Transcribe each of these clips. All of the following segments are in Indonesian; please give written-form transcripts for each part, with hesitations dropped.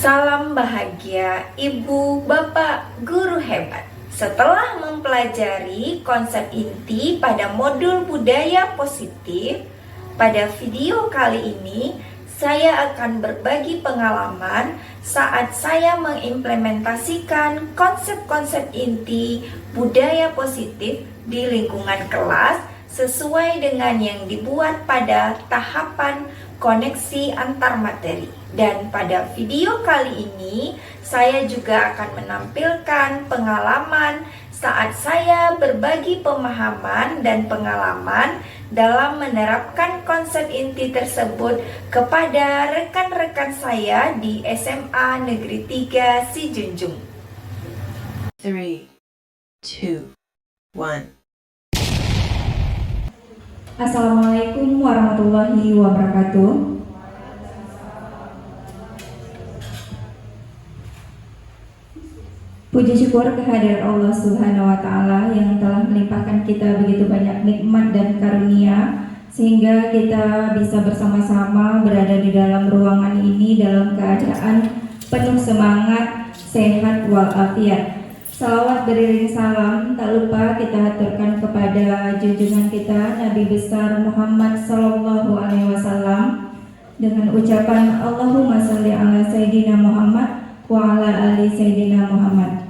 Salam bahagia Ibu, Bapak, Guru hebat. Setelah mempelajari konsep inti pada modul budaya positif, pada video kali ini saya akan berbagi pengalaman saat saya mengimplementasikan konsep-konsep inti budaya positif di lingkungan kelas sesuai dengan yang dibuat pada tahapan koneksi antar materi. Dan pada video kali ini saya juga akan menampilkan pengalaman saat saya berbagi pemahaman dan pengalaman dalam menerapkan konsep inti tersebut kepada rekan-rekan saya di SMA Negeri 3 Sijunjung. 3, 2, 1. Assalamualaikum warahmatullahi wabarakatuh. Puji syukur kehadiran Allah Subhanahu wa Ta'ala yang telah melimpahkan kita begitu banyak nikmat dan karunia sehingga kita bisa bersama-sama berada di dalam ruangan ini dalam keadaan penuh semangat, sehat walafiat. Salawat beriring salam tak lupa kita haturkan kepada junjungan kita Nabi besar Muhammad Sallallahu Alaihi Wasallam dengan ucapan Allahumma salli ala Sayyidina Muhammad wa ala ali Sayyidina Muhammad.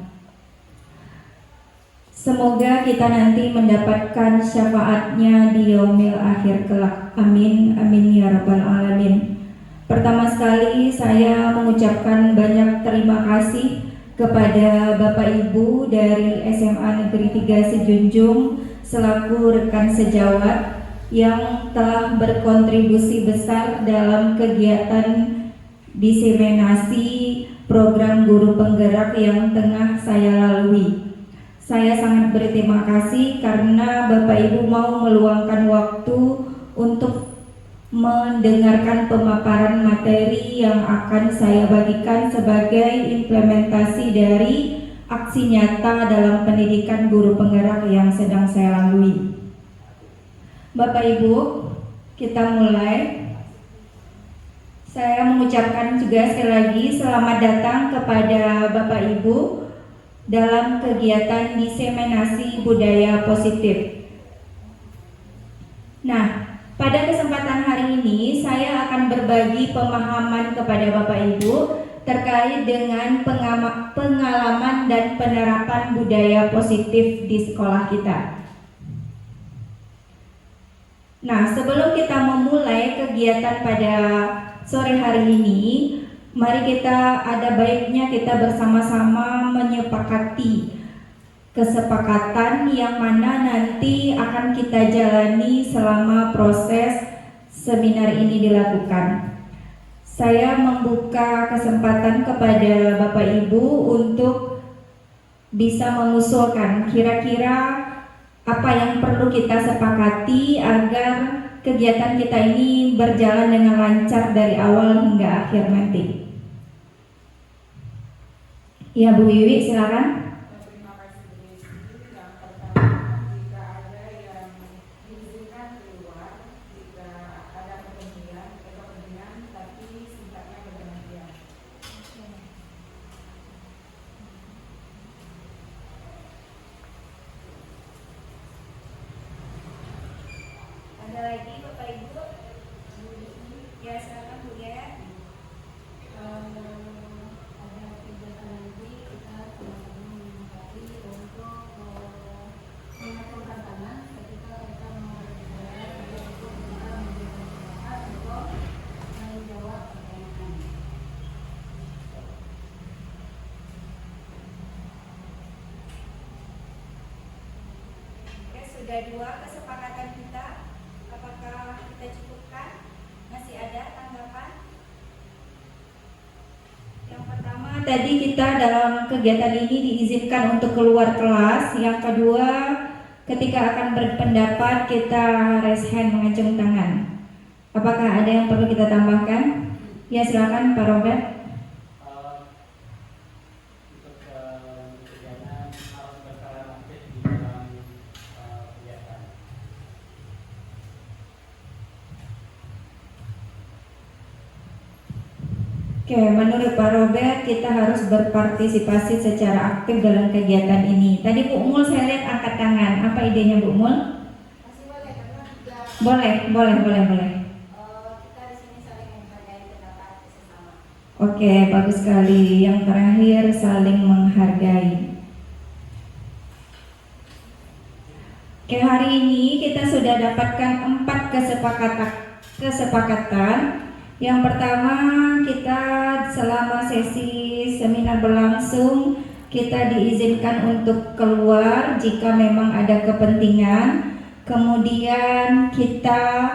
Semoga kita nanti mendapatkan syafaatnya di yaumil akhir kelak. Amin, amin ya rabbal alamin. Pertama sekali saya mengucapkan banyak terima kasih kepada Bapak Ibu dari SMA Negeri 3 Sijunjung selaku rekan sejawat yang telah berkontribusi besar dalam kegiatan diseminasi program guru penggerak yang tengah saya lalui. Saya sangat berterima kasih karena Bapak Ibu mau meluangkan waktu untuk mendengarkan pemaparan materi yang akan saya bagikan sebagai implementasi dari aksi nyata dalam pendidikan guru penggerak yang sedang saya lalui. Bapak Ibu, kita mulai. Saya mengucapkan juga sekali lagi selamat datang kepada Bapak Ibu dalam kegiatan diseminasi budaya positif. Nah, pada kesempatan hari ini saya akan berbagi pemahaman kepada Bapak Ibu terkait dengan pengalaman dan penerapan budaya positif di sekolah kita. Nah, sebelum kita memulai kegiatan pada sore hari ini, mari ada baiknya kita bersama-sama menyepakati kesepakatan yang mana nanti akan kita jalani selama proses seminar ini dilakukan. Saya membuka kesempatan kepada Bapak Ibu untuk bisa mengusulkan kira-kira apa yang perlu kita sepakati agar kegiatan kita ini berjalan dengan lancar dari awal hingga akhir nanti. Ya, Bu Wiwi, silakan. Terima kasih Bu Desi. Yang pertama, jika ada yang diizinkan keluar, jika ada kepentingan tapi sifatnya bergantian. Ada lagi Bapak Ibu? Ya, silakan Bu ya. Ada kegiatan nanti kita teman-teman menyempati untuk mengatur tantangan ketika kita mau berbicara untuk kita memberikan kesempatan untuk menjawab pertanyaan. Oke, sudah dua kesepakatan kita. Apakah kita cukupkan? Masih ada tanggapan? Yang pertama, tadi kita dalam kegiatan ini diizinkan untuk keluar kelas. Yang kedua, ketika akan berpendapat kita raise hand, mengacung tangan. Apakah ada yang perlu kita tambahkan? Ya, silakan Pak Robert. Untuk kegiatan harus berperan aktif di dalam kegiatan. Oke, menurut Pak Robert kita harus berpartisipasi secara aktif dalam kegiatan ini. Tadi Bu Mul saya lihat angkat tangan. Apa idenya Bu Mul? Masih boleh karena juga Boleh. kita di sini saling menghargai pendapat sesama. Oke, bagus sekali. Yang terakhir saling menghargai. Oke, hari ini kita sudah dapatkan 4 kesepakatan. Yang pertama, kita selama sesi seminar berlangsung, kita diizinkan untuk keluar jika memang ada kepentingan. Kemudian kita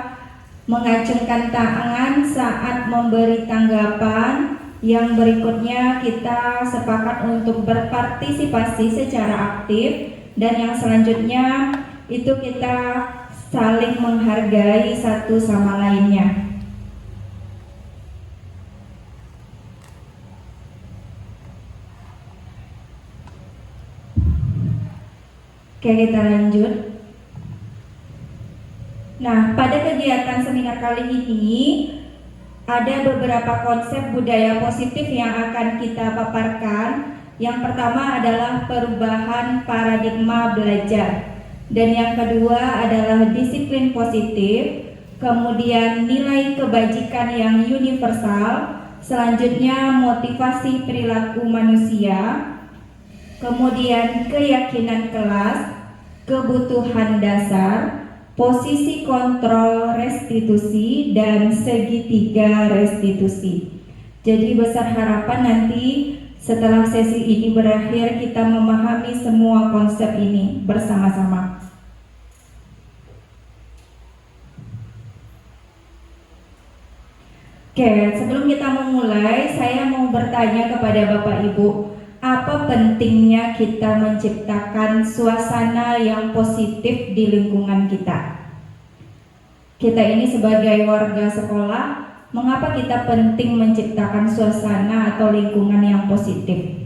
mengacungkan tangan saat memberi tanggapan. Yang berikutnya kita sepakat untuk berpartisipasi secara aktif. Dan yang selanjutnya itu kita saling menghargai satu sama lainnya. Oke, kita lanjut. Nah, pada kegiatan seminar kali ini ada beberapa konsep budaya positif yang akan kita paparkan. Yang pertama adalah perubahan paradigma belajar. Dan yang kedua adalah disiplin positif. Kemudian nilai kebajikan yang universal. Selanjutnya motivasi perilaku manusia. Kemudian keyakinan kelas, kebutuhan dasar, posisi kontrol restitusi, dan segitiga restitusi. Jadi besar harapan nanti setelah sesi ini berakhir kita memahami semua konsep ini bersama-sama. Oke, sebelum kita memulai, saya mau bertanya kepada Bapak Ibu, apa pentingnya kita menciptakan suasana yang positif di lingkungan kita? Kita ini sebagai warga sekolah, mengapa kita penting menciptakan suasana atau lingkungan yang positif?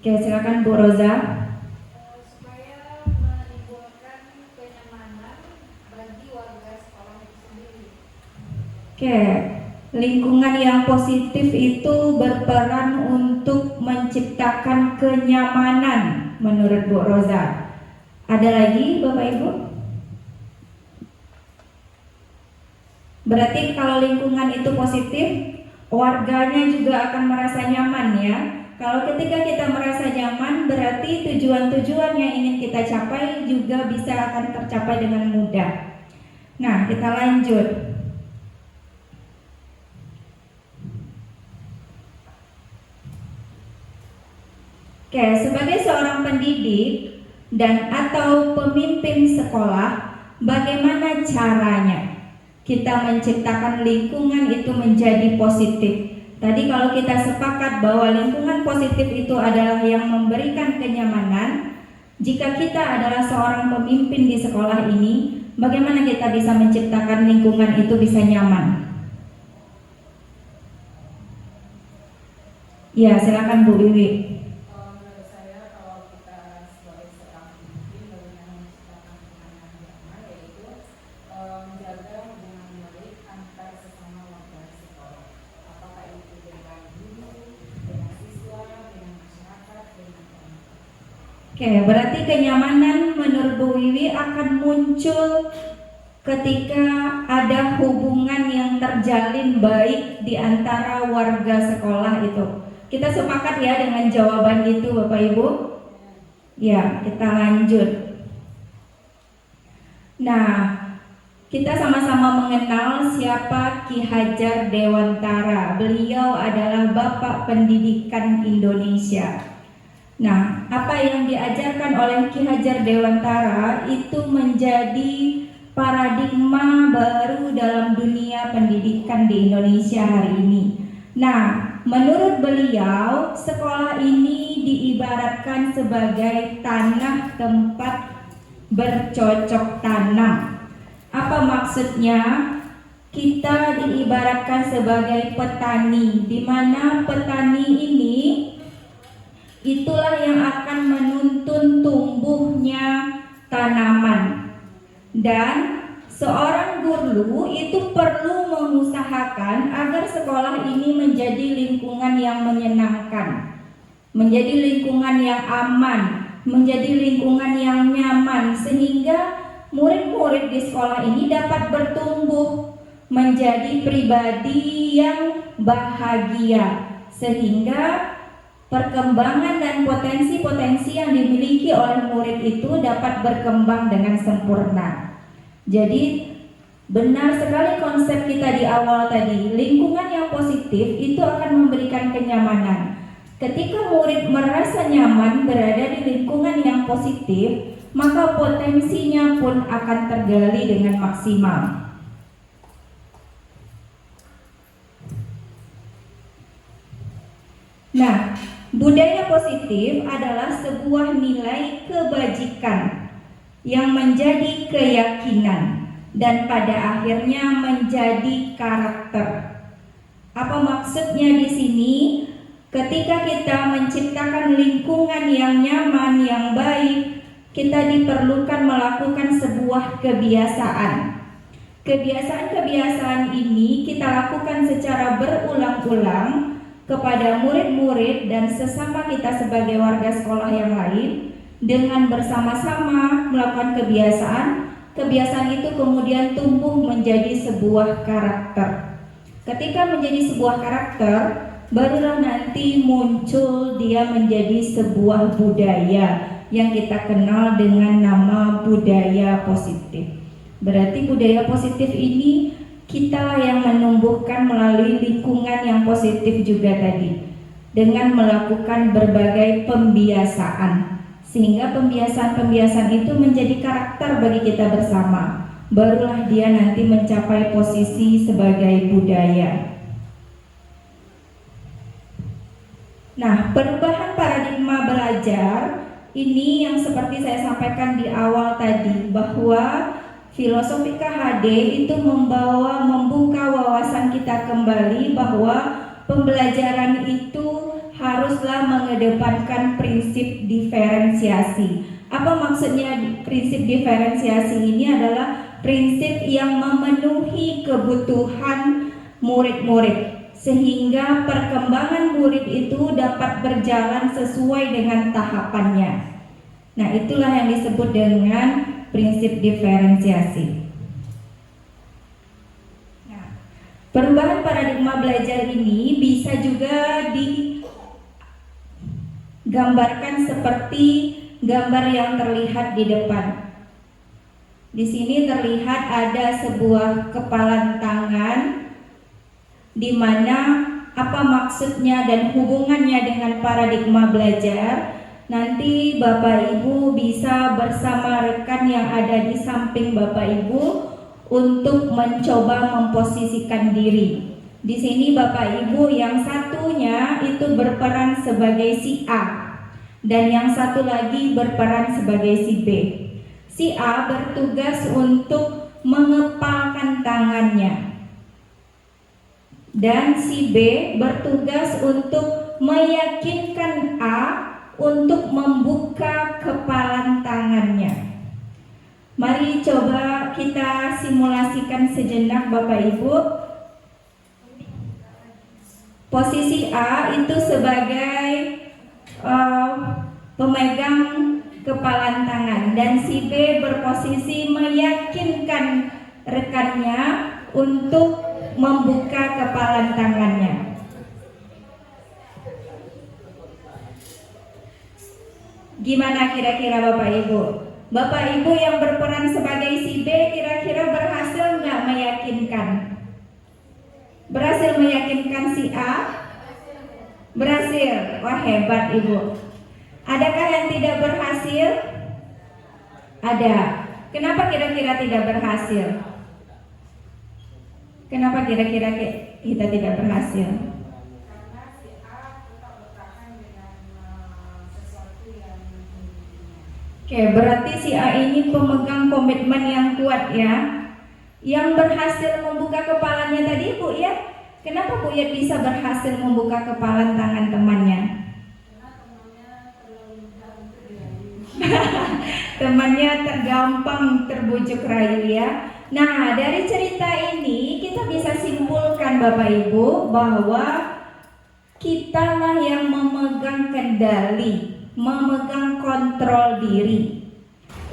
Oke, silakan Bu Roza. Supaya menimbulkan kenyamanan bagi warga sekolah itu sendiri. Oke, lingkungan yang positif itu berperan untuk menciptakan kenyamanan menurut Bu Roza. Ada lagi Bapak Ibu? Berarti kalau lingkungan itu positif, warganya juga akan merasa nyaman ya. Kalau ketika kita merasa nyaman, berarti tujuan-tujuan yang ingin kita capai juga bisa akan tercapai dengan mudah. Nah, kita lanjut. Oke, sebagai seorang pendidik dan atau pemimpin sekolah, bagaimana caranya kita menciptakan lingkungan itu menjadi positif? Tadi kalau kita sepakat bahwa lingkungan positif itu adalah yang memberikan kenyamanan, jika kita adalah seorang pemimpin di sekolah ini, bagaimana kita bisa menciptakan lingkungan itu bisa nyaman? Ya, silakan Bu Wiwi. Menurut saya kalau kita sebagai seorang pemimpin bagaimana menciptakan lingkungan yang nyaman, yaitu menjaga hubungan baik antar sesama warga sekolah. Apakah itu dengan guru, dengan siswa, dengan masyarakat, dengan orang. Oke, berarti kenyamanan menurut Bu Wiwi akan muncul ketika ada hubungan yang terjalin baik di antara warga sekolah itu. Kita sepakat ya dengan jawaban itu Bapak Ibu? Ya, kita lanjut. Nah, kita sama-sama mengenal siapa Ki Hajar Dewantara. Beliau adalah Bapak Pendidikan Indonesia. Nah, apa yang diajarkan oleh Ki Hajar Dewantara itu menjadi paradigma baru dalam dunia pendidikan di Indonesia hari ini. Nah, menurut beliau, sekolah ini diibaratkan sebagai tanah tempat bercocok tanam. Apa maksudnya? Kita diibaratkan sebagai petani, di mana petani ini itulah yang akan menuntun tumbuhnya tanaman. Dan seorang guru itu perlu mengusahakan agar sekolah ini menjadi lingkungan yang menyenangkan, menjadi lingkungan yang aman, menjadi lingkungan yang nyaman, sehingga murid-murid di sekolah ini dapat bertumbuh menjadi pribadi yang bahagia, sehingga perkembangan dan potensi-potensi yang dimiliki oleh murid itu dapat berkembang dengan sempurna. Jadi benar sekali konsep kita di awal tadi, lingkungan yang positif itu akan memberikan kenyamanan. Ketika murid merasa nyaman berada di lingkungan yang positif, maka potensinya pun akan tergali dengan maksimal. Nah, budaya positif adalah sebuah nilai kebajikan yang menjadi keyakinan dan pada akhirnya menjadi karakter. Apa maksudnya di sini? Ketika kita menciptakan lingkungan yang nyaman, yang baik, kita diperlukan melakukan sebuah kebiasaan. Kebiasaan-kebiasaan ini kita lakukan secara berulang-ulang kepada murid-murid dan sesama kita sebagai warga sekolah yang lain. Dengan bersama-sama melakukan kebiasaan itu kemudian tumbuh menjadi sebuah karakter. Ketika menjadi sebuah karakter, barulah nanti muncul dia menjadi sebuah budaya yang kita kenal dengan nama budaya positif. Berarti budaya positif ini kita yang menumbuhkan melalui lingkungan yang positif juga tadi, dengan melakukan berbagai pembiasaan. Sehingga pembiasaan-pembiasaan itu menjadi karakter bagi kita bersama. Barulah dia nanti mencapai posisi sebagai budaya. Nah, perubahan paradigma belajar ini yang seperti saya sampaikan di awal tadi, bahwa filosofi KHD itu membuka wawasan kita kembali bahwa pembelajaran itu haruslah mengedepankan prinsip diferensiasi. Apa maksudnya prinsip diferensiasi ini? Adalah prinsip yang memenuhi kebutuhan murid-murid, sehingga perkembangan murid itu dapat berjalan sesuai dengan tahapannya. Nah, itulah yang disebut dengan prinsip diferensiasi. Nah, perubahan paradigma belajar ini bisa juga digambarkan seperti gambar yang terlihat di depan. Di sini terlihat ada sebuah kepalan tangan, di mana apa maksudnya dan hubungannya dengan paradigma belajar. Nanti Bapak Ibu bisa bersama rekan yang ada di samping Bapak Ibu untuk mencoba memposisikan diri. Di sini Bapak Ibu yang satunya itu berperan sebagai si A dan yang satu lagi berperan sebagai si B. Si A bertugas untuk mengepalkan tangannya, dan si B bertugas untuk meyakinkan A untuk membuka kepalan tangannya. Mari coba kita simulasikan sejenak Bapak Ibu. Posisi A itu sebagai pemegang kepalan tangan, dan si B berposisi meyakinkan rekannya untuk membuka kepalan tangannya. Gimana kira-kira Bapak Ibu? Bapak Ibu yang berperan sebagai si B kira-kira berhasil nggak meyakinkan? Berhasil meyakinkan si A? Berhasil. Wah, hebat Ibu. Adakah yang tidak berhasil? Ada. Kenapa kira-kira tidak berhasil? Kenapa kira-kira kita tidak berhasil? Karena si A tetap bertahan dengan sesuatu yang dimilikinya. Oke, berarti si A ini pemegang komitmen yang kuat ya. Yang berhasil membuka kepalanya tadi Bu ya. Kenapa Bu ya bisa berhasil membuka kepalan tangan temannya? Karena temannya terlalu mudah untuk dirayu. Temannya tergampang terbujuk rayu ya. Nah, dari cerita ini kita bisa simpulkan Bapak Ibu bahwa kitalah yang memegang kendali, memegang kontrol diri.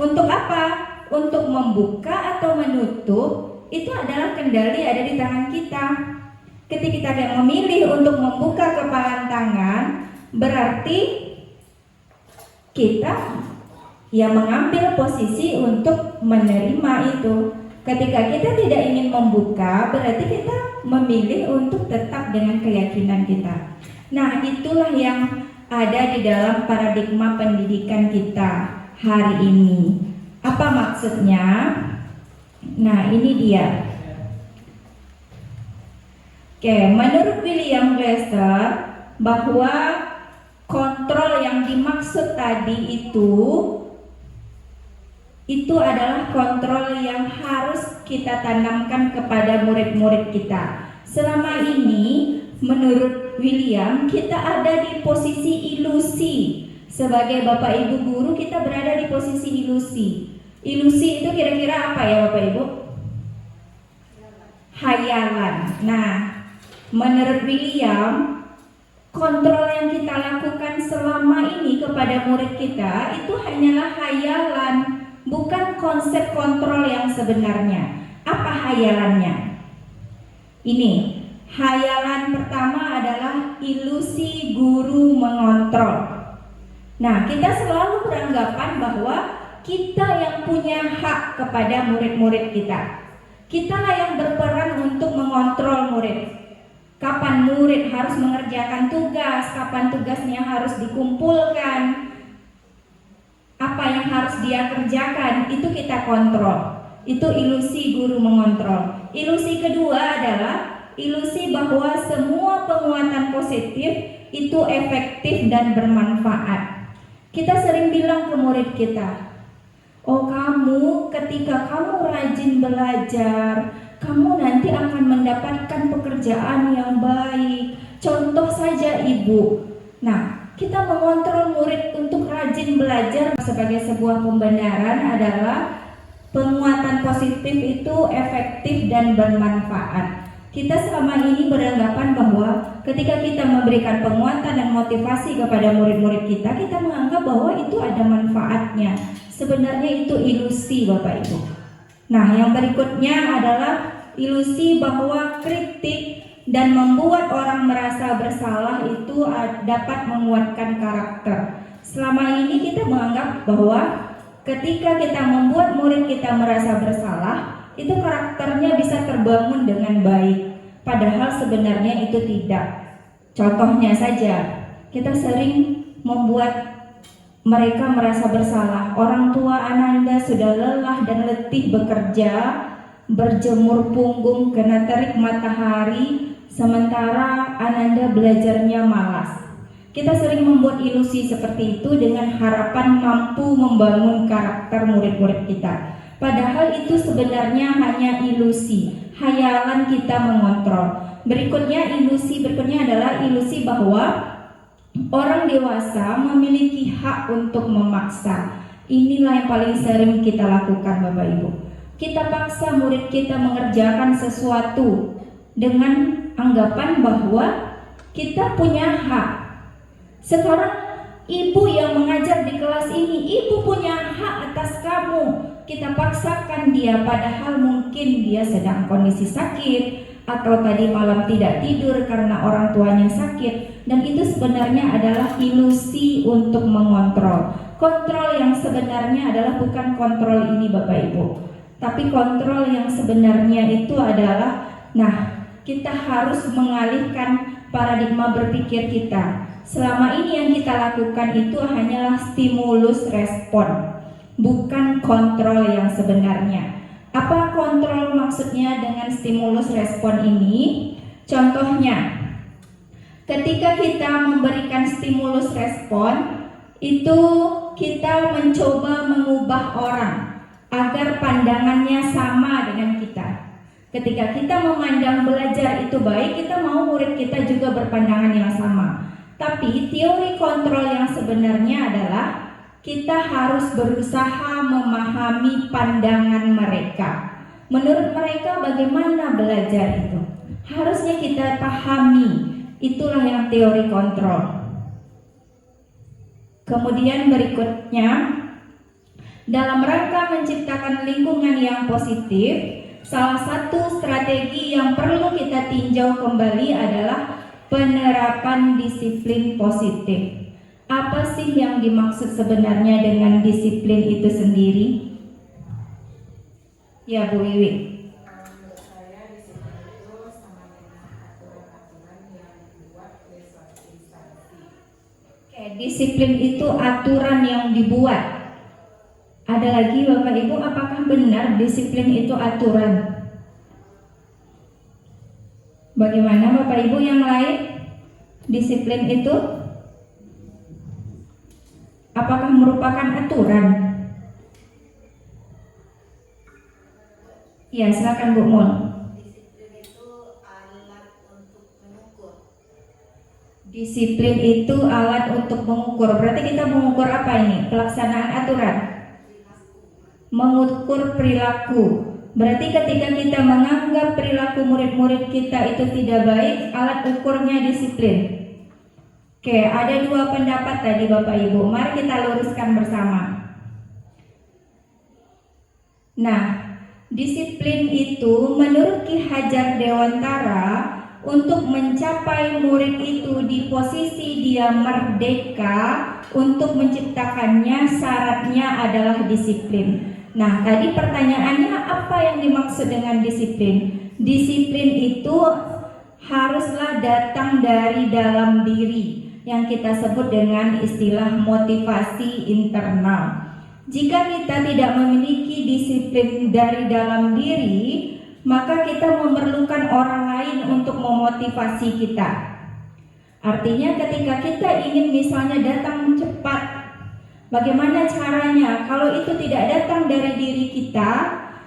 Untuk apa? Untuk membuka atau menutup itu adalah kendali ada di tangan kita. Ketika kita memilih untuk membuka kepalan tangan, berarti kita yang mengambil posisi untuk menerima itu. Ketika kita tidak ingin membuka, berarti kita memilih untuk tetap dengan keyakinan kita. Nah, itulah yang ada di dalam paradigma pendidikan kita hari ini. Apa maksudnya? Nah, ini dia. Oke, menurut William Glasser bahwa kontrol yang dimaksud tadi itu adalah kontrol yang harus kita tanamkan kepada murid-murid kita. Selama ini, menurut William, kita ada di posisi ilusi. Sebagai Bapak Ibu guru, kita berada di posisi ilusi. Ilusi itu kira-kira apa ya Bapak Ibu? Hayalan. Nah, menurut William, kontrol yang kita lakukan selama ini kepada murid kita itu hanyalah hayalan, bukan konsep kontrol yang sebenarnya. Apa hayalannya? Ini, hayalan pertama adalah ilusi guru mengontrol. Nah, kita selalu beranggapan bahwa kita yang punya hak kepada murid-murid kita. Kitalah yang berperan untuk mengontrol murid. Kapan murid harus mengerjakan tugas, kapan tugasnya harus dikumpulkan, apa yang harus dia kerjakan, itu kita kontrol. Itu ilusi guru mengontrol. Ilusi kedua adalah ilusi bahwa semua penguatan positif itu efektif dan bermanfaat. Kita sering bilang ke murid kita, oh kamu ketika kamu rajin belajar, kamu nanti akan mendapatkan pekerjaan yang baik. Contoh saja ibu. Nah, kita mengontrol murid untuk rajin belajar sebagai sebuah pembenaran adalah penguatan positif itu efektif dan bermanfaat. Kita selama ini beranggapan bahwa ketika kita memberikan penguatan dan motivasi kepada murid-murid kita, kita menganggap bahwa itu ada manfaatnya. Sebenarnya itu ilusi Bapak Ibu. Nah, yang berikutnya adalah ilusi bahwa kritik dan membuat orang merasa bersalah itu dapat menguatkan karakter. Selama ini kita menganggap bahwa ketika kita membuat murid kita merasa bersalah, itu karakternya bisa terbangun dengan baik. Padahal sebenarnya itu tidak. Contohnya saja, kita sering membuat mereka merasa bersalah. Orang tua Ananda sudah lelah dan letih bekerja, berjemur punggung kena terik matahari, sementara Ananda belajarnya malas. Kita sering membuat ilusi seperti itu dengan harapan mampu membangun karakter murid-murid kita. Padahal itu sebenarnya hanya ilusi, hayalan kita mengontrol. Ilusi berikutnya adalah ilusi bahwa orang dewasa memiliki hak untuk memaksa. Inilah yang paling sering kita lakukan Bapak Ibu. Kita paksa murid kita mengerjakan sesuatu dengan anggapan bahwa kita punya hak. Sekarang ibu yang mengajar di kelas ini, ibu punya hak atas kamu. Kita paksakan dia padahal mungkin dia sedang kondisi sakit atau tadi malam tidak tidur karena orang tuanya sakit, dan itu sebenarnya adalah ilusi untuk mengontrol. Kontrol yang sebenarnya adalah bukan kontrol ini Bapak Ibu, tapi kontrol yang sebenarnya itu adalah, nah, kita harus mengalihkan paradigma berpikir kita. Selama ini yang kita lakukan itu hanyalah stimulus respon, bukan kontrol yang sebenarnya. Apa kontrol maksudnya dengan stimulus respon ini? Contohnya, ketika kita memberikan stimulus respon, itu kita mencoba mengubah orang agar pandangannya sama dengan kita. Ketika kita memandang belajar itu baik, kita mau murid kita juga berpandangan yang sama. Tapi teori kontrol yang sebenarnya adalah kita harus berusaha memahami pandangan mereka. Menurut mereka bagaimana belajar itu? Harusnya kita pahami. Itulah yang teori kontrol. Kemudian berikutnya, dalam rangka menciptakan lingkungan yang positif, salah satu strategi yang perlu kita tinjau kembali adalah penerapan disiplin positif. Apa sih yang dimaksud sebenarnya dengan disiplin itu sendiri? Ya, Bu Wiwi. Menurut saya disiplin itu sama dengan aturan-aturan yang dibuat oleh suatu instansi. Oke, disiplin itu aturan yang dibuat. Ada lagi Bapak Ibu, apakah benar disiplin itu aturan? Bagaimana Bapak Ibu yang lain? Disiplin itu apakah merupakan aturan? Ya, silakan Bu Mul. Disiplin itu alat untuk mengukur. Disiplin itu alat untuk mengukur. Berarti kita mengukur apa ini? Pelaksanaan aturan. Mengukur perilaku. Berarti ketika kita menganggap perilaku murid-murid kita itu tidak baik, alat ukurnya disiplin. Oke, ada dua pendapat tadi Bapak Ibu. Mari kita luruskan bersama. Nah, disiplin itu menurut Ki Hajar Dewantara, untuk mencapai murid itu di posisi dia merdeka, untuk menciptakannya syaratnya adalah disiplin. Nah, tadi pertanyaannya apa yang dimaksud dengan disiplin? Disiplin itu haruslah datang dari dalam diri, yang kita sebut dengan istilah motivasi internal. Jika kita tidak memiliki disiplin dari dalam diri, maka kita memerlukan orang lain untuk memotivasi kita. Artinya ketika kita ingin misalnya datang cepat, bagaimana caranya? Kalau itu tidak datang dari diri kita,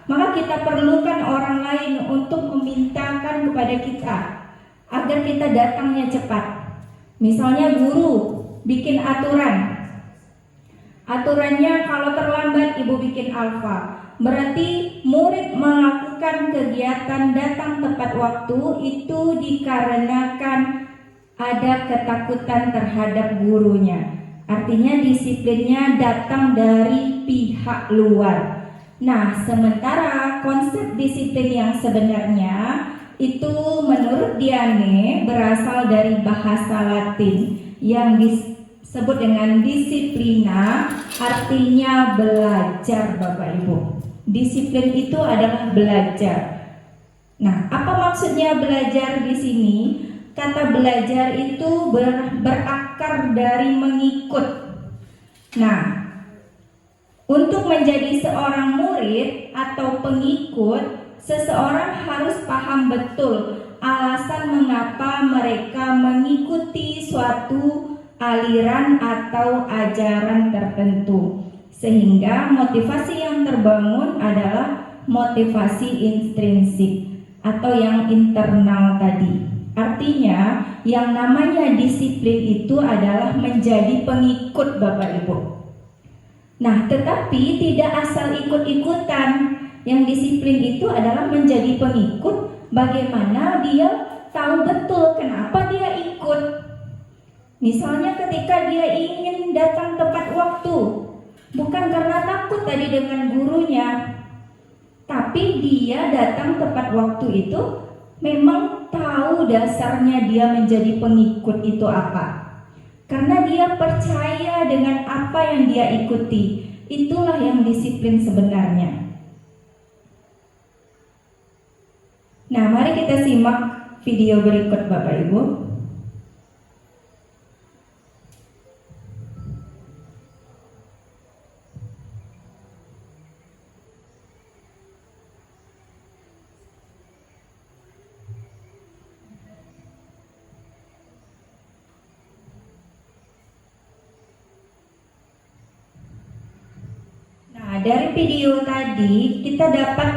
maka kita perlukan orang lain untuk memintakan kepada kita agar kita datangnya cepat. Misalnya guru bikin aturan. Aturannya kalau terlambat ibu bikin alfa. Berarti murid melakukan kegiatan datang tepat waktu itu dikarenakan ada ketakutan terhadap gurunya. Artinya disiplinnya datang dari pihak luar. Nah, sementara konsep disiplin yang sebenarnya itu menurut Diane berasal dari bahasa Latin yang disebut dengan disiplina, artinya belajar Bapak Ibu. Disiplin itu adalah belajar. Nah, apa maksudnya belajar di sini? Kata belajar itu berakar dari mengikut. Nah, untuk menjadi seorang murid atau pengikut, seseorang harus paham betul alasan mengapa mereka mengikuti suatu aliran atau ajaran tertentu. Sehingga motivasi yang terbangun adalah motivasi intrinsik atau yang internal tadi. Artinya yang namanya disiplin itu adalah menjadi pengikut Bapak Ibu. Nah, tetapi tidak asal ikut-ikutan. Yang disiplin itu adalah menjadi pengikut. Bagaimana dia tahu betul kenapa dia ikut. Misalnya ketika dia ingin datang tepat waktu, bukan karena takut tadi dengan gurunya, tapi dia datang tepat waktu itu memang tahu dasarnya dia menjadi pengikut itu apa. Karena dia percaya dengan apa yang dia ikuti. Itulah yang disiplin sebenarnya. Nah, mari kita simak video berikut Bapak Ibu. Nah, dari video tadi kita dapat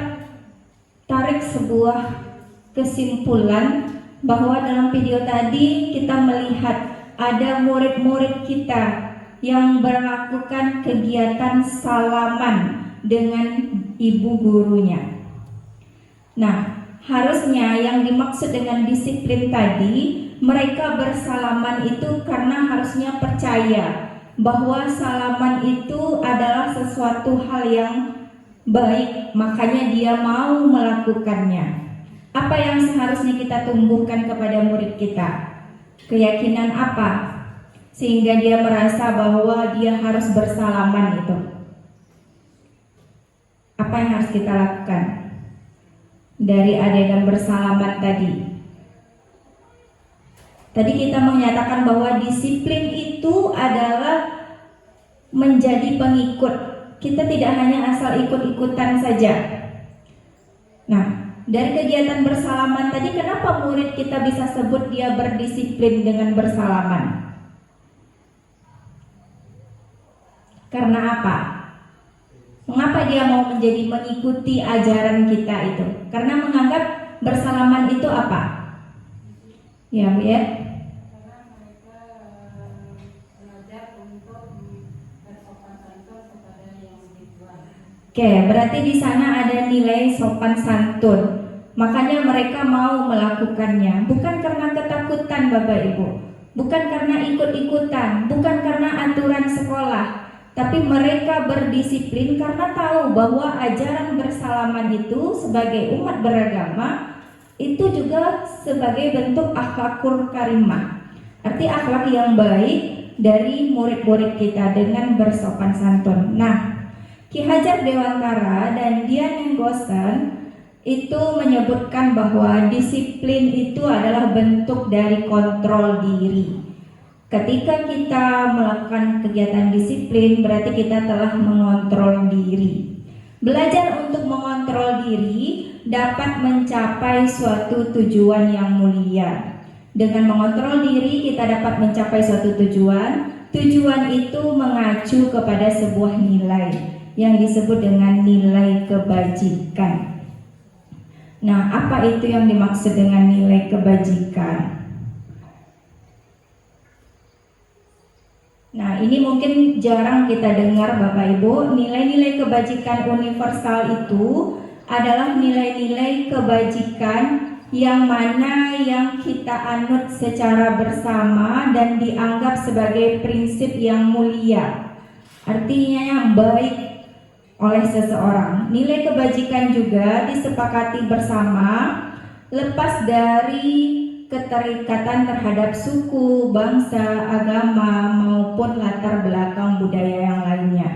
tarik sebuah kesimpulan bahwa dalam video tadi kita melihat ada murid-murid kita yang melakukan kegiatan salaman dengan ibu gurunya. Nah, harusnya yang dimaksud dengan disiplin tadi, mereka bersalaman itu karena harusnya percaya bahwa salaman itu adalah sesuatu hal yang baik, makanya dia mau melakukannya. Apa yang seharusnya kita tumbuhkan kepada murid kita? Keyakinan apa? Sehingga dia merasa bahwa dia harus bersalaman itu. Apa yang harus kita lakukan? Dari adegan bersalaman tadi. Tadi kita menyatakan bahwa disiplin itu adalah menjadi pengikut. Kita tidak hanya asal ikut-ikutan saja. Nah, dari kegiatan bersalaman tadi, kenapa murid kita bisa sebut dia berdisiplin dengan bersalaman? Karena apa? Mengapa dia mau menjadi mengikuti ajaran kita itu? Karena menganggap bersalaman itu apa? Ya, Bu ya. Karena mereka belajar untuk bersopan santun kepada yang lebih tua. Oke, berarti di sana ada nilai sopan santun. Makanya mereka mau melakukannya, bukan karena ketakutan Bapak Ibu, bukan karena ikut-ikutan, bukan karena aturan sekolah, tapi mereka berdisiplin karena tahu bahwa ajaran bersalaman itu sebagai umat beragama itu juga sebagai bentuk akhlakul karimah. Arti akhlak yang baik dari murid-murid kita dengan bersopan santun. Nah, Ki Hajar Dewantara dan Dian Nenggosen itu menyebutkan bahwa disiplin itu adalah bentuk dari kontrol diri. Ketika kita melakukan kegiatan disiplin, berarti kita telah mengontrol diri. Belajar untuk mengontrol diri dapat mencapai suatu tujuan yang mulia. Dengan mengontrol diri, kita dapat mencapai suatu tujuan. Tujuan itu mengacu kepada sebuah nilai yang disebut dengan nilai kebajikan. Nah, apa itu yang dimaksud dengan nilai kebajikan? Nah, ini mungkin jarang kita dengar Bapak Ibu. Nilai-nilai kebajikan universal itu adalah nilai-nilai kebajikan yang mana yang kita anut secara bersama dan dianggap sebagai prinsip yang mulia. Artinya yang baik oleh seseorang. Nilai kebajikan juga disepakati bersama lepas dari keterikatan terhadap suku, bangsa, agama maupun latar belakang budaya yang lainnya.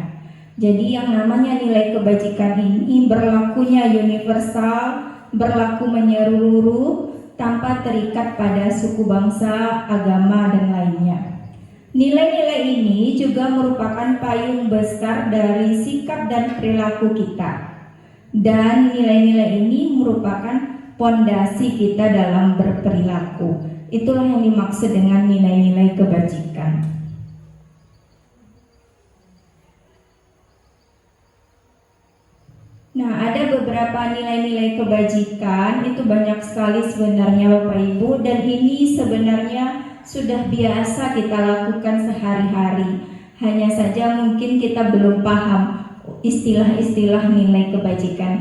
Jadi yang namanya nilai kebajikan ini berlakunya universal, berlaku menyeluruh tanpa terikat pada suku, bangsa, agama dan lainnya. Nilai-nilai ini juga merupakan payung besar dari sikap dan perilaku kita. Dan nilai-nilai ini merupakan pondasi kita dalam berperilaku. Itulah yang dimaksud dengan nilai-nilai kebajikan. Nah, ada beberapa nilai-nilai kebajikan, itu banyak sekali sebenarnya Bapak Ibu, dan ini sebenarnya sudah biasa kita lakukan sehari-hari. Hanya saja mungkin kita belum paham istilah-istilah nilai kebajikan.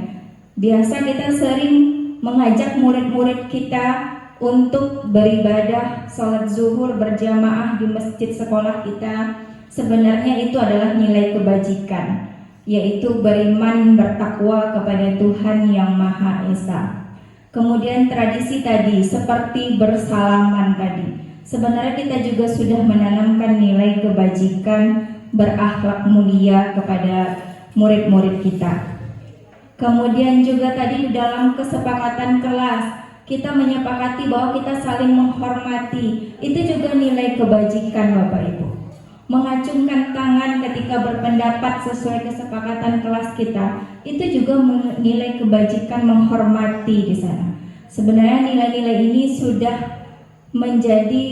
Biasa kita sering mengajak murid-murid kita untuk beribadah, sholat zuhur berjamaah di masjid sekolah kita. Sebenarnya itu adalah nilai kebajikan, yaitu beriman, bertakwa kepada Tuhan yang Maha Esa. Kemudian tradisi tadi seperti bersalaman tadi, sebenarnya kita juga sudah menanamkan nilai kebajikan, berakhlak mulia kepada murid-murid kita. Kemudian juga tadi di dalam kesepakatan kelas kita menyepakati bahwa kita saling menghormati. Itu juga nilai kebajikan Bapak Ibu. Mengacungkan tangan ketika berpendapat sesuai kesepakatan kelas kita, itu juga nilai kebajikan, menghormati di sana. Sebenarnya nilai-nilai ini sudah menjadi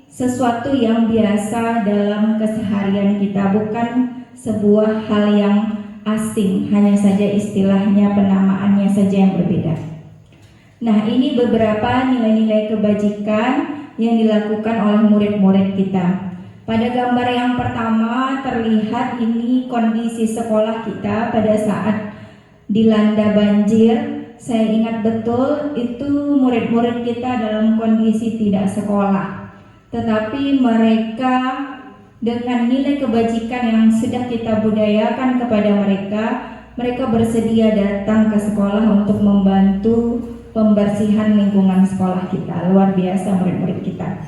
sesuatu yang biasa dalam keseharian kita, bukan sebuah hal yang asing, hanya saja istilahnya, penamaannya saja yang berbeda. Nah, ini beberapa nilai-nilai kebajikan yang dilakukan oleh murid-murid kita. Pada gambar yang pertama terlihat ini kondisi sekolah kita pada saat dilanda banjir saya ingat betul itu murid-murid kita dalam kondisi tidak sekolah, tetapi mereka dengan nilai kebajikan yang sudah kita budayakan kepada mereka, mereka bersedia datang ke sekolah untuk membantu pembersihan lingkungan sekolah kita. Luar biasa murid-murid kita.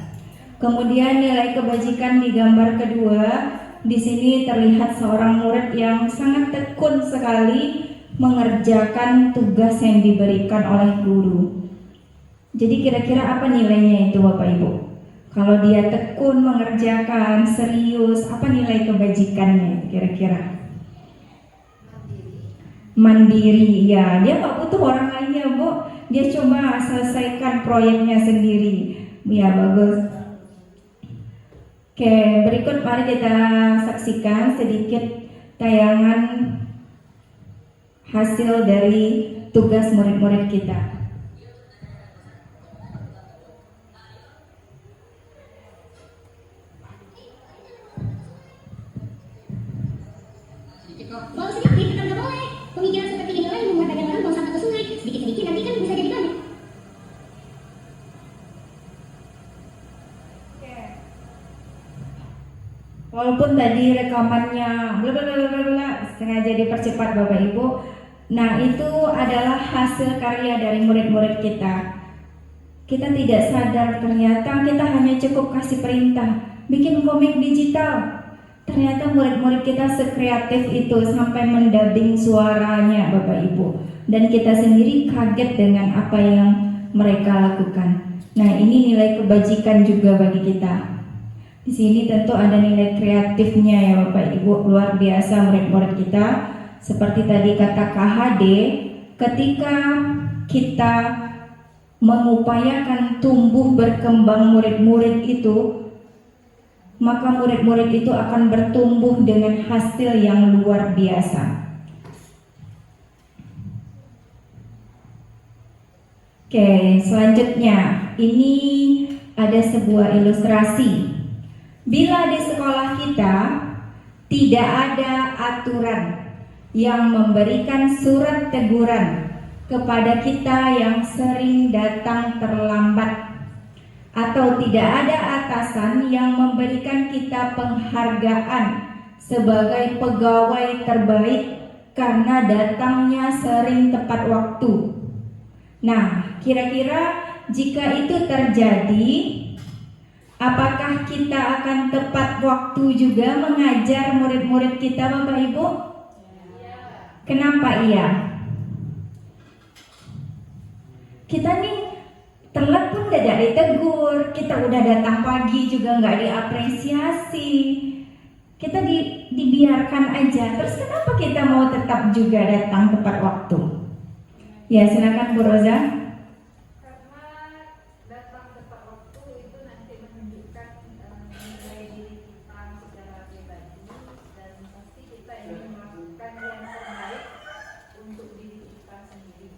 Kemudian nilai kebajikan di gambar kedua, di sini terlihat seorang murid yang sangat tekun sekali mengerjakan tugas yang diberikan oleh guru. Jadi kira-kira apa nilainya itu Bapak Ibu? Kalau dia tekun mengerjakan, serius, apa nilai kebajikannya kira-kira? Mandiri, ya. Dia nggak butuh orang lainnya, Bu. Dia coba selesaikan proyeknya sendiri. Ya, bagus. Oke, berikut mari kita saksikan sedikit tayangan hasil dari tugas murid-murid kita. Kalau sedikit kan nggak boleh. Pemikiran seperti inilah yang membuat banyak orang buang sampah ke sungai. Sedikit-sedikit nanti kan bisa jadi banyak. Walaupun tadi rekamannya bla bla bla bla bla sengaja dipercepat Bapak Ibu. Nah, itu adalah hasil karya dari murid-murid kita. Kita tidak sadar ternyata kita hanya cukup kasih perintah bikin komik digital. Ternyata murid-murid kita sekreatif itu sampai mendubbing suaranya Bapak Ibu. Dan kita sendiri kaget dengan apa yang mereka lakukan. Nah, ini nilai kebajikan juga bagi kita. Di sini tentu ada nilai kreatifnya ya Bapak Ibu, luar biasa murid-murid kita. Seperti tadi kata KHD, ketika kita mengupayakan tumbuh berkembang murid-murid itu, maka murid-murid itu akan bertumbuh dengan hasil yang luar biasa. Oke, selanjutnya ini ada sebuah ilustrasi. Bila di sekolah kita tidak ada aturan yang memberikan surat teguran kepada kita yang sering datang terlambat, atau tidak ada atasan yang memberikan kita penghargaan sebagai pegawai terbaik karena datangnya sering tepat waktu. Nah, kira-kira jika itu terjadi, apakah kita akan tepat waktu juga mengajar murid-murid kita Bapak Ibu? Kenapa iya? Kita nih telat pun tidak ditegur, kita udah datang pagi juga nggak diapresiasi, kita dibiarkan aja. Terus kenapa kita mau tetap juga datang tepat waktu? Ya, silakan Bu Roza. Karena datang tepat waktu itu nanti menunjukkan nilai diri kita secara pribadi, dan pasti kita ingin melakukan yang terbaik untuk diri kita sendiri.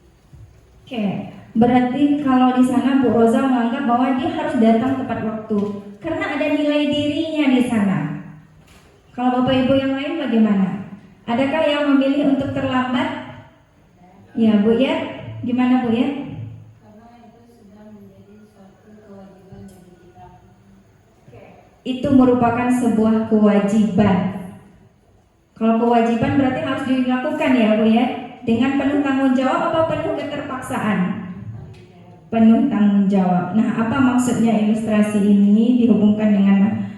Oke, berarti kalau di sana Bu Roza menganggap bahwa dia harus datang tepat waktu karena ada nilai dirinya di sana. Kalau Bapak Ibu yang lain bagaimana? Adakah yang memilih untuk terlambat? Ya Bu ya, gimana Bu ya? Karena itu sudah menjadi suatu kewajiban bagi kita. Itu merupakan sebuah kewajiban. Kalau kewajiban berarti harus dilakukan ya Bu ya, dengan penuh tanggung jawab atau penuh keterpaksaan? Penuh tanggung jawab. Nah, apa maksudnya ilustrasi ini dihubungkan dengan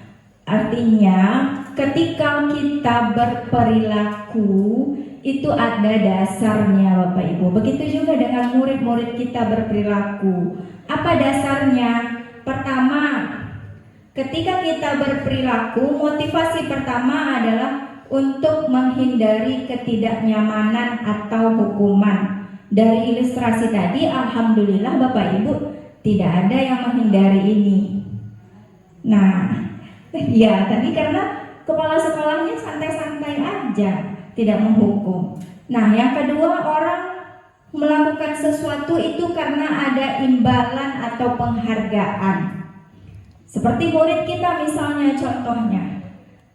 artinya ketika kita berperilaku itu ada dasarnya Bapak Ibu. Begitu juga dengan murid-murid kita berperilaku. Apa dasarnya? Pertama, ketika kita berperilaku, motivasi pertama adalah untuk menghindari ketidaknyamanan atau hukuman. Dari ilustrasi tadi, alhamdulillah Bapak Ibu tidak ada yang menghindari ini. Nah, ya tadi karena kepala sekolahnya santai-santai aja, tidak menghukum. Nah, yang kedua, orang melakukan sesuatu itu karena ada imbalan atau penghargaan. Seperti murid kita misalnya, contohnya,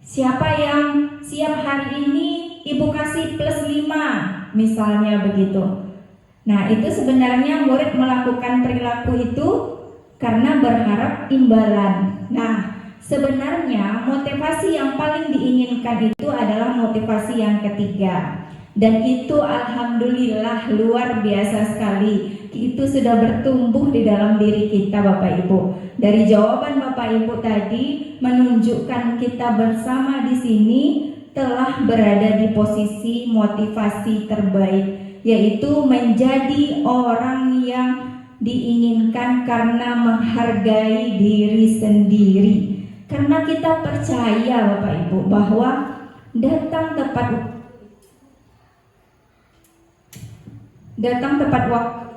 siapa yang siap hari ini Ibu kasih +5, misalnya begitu. Nah, itu sebenarnya murid melakukan perilaku itu karena berharap imbalan. Nah, sebenarnya motivasi yang paling diinginkan itu adalah motivasi yang ketiga. Dan itu alhamdulillah luar biasa sekali. Itu sudah bertumbuh di dalam diri kita Bapak Ibu. Dari jawaban Bapak Ibu tadi menunjukkan kita bersama di sini telah berada di posisi motivasi terbaik, yaitu menjadi orang yang diinginkan karena menghargai diri sendiri. Karena kita percaya Bapak Ibu bahwa datang tepat waktu.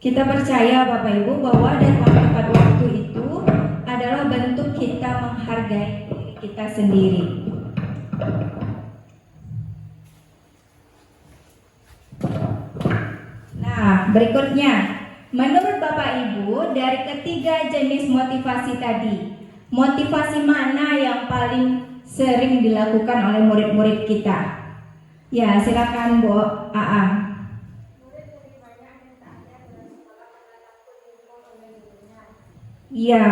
Kita percaya Bapak Ibu bahwa datang tepat waktu itu adalah bentuk kita menghargai diri kita sendiri. Nah, berikutnya, menurut Bapak Ibu, dari ketiga jenis motivasi tadi, motivasi mana yang paling sering dilakukan oleh murid-murid kita? Ya, silakan Bu Aa. Ya,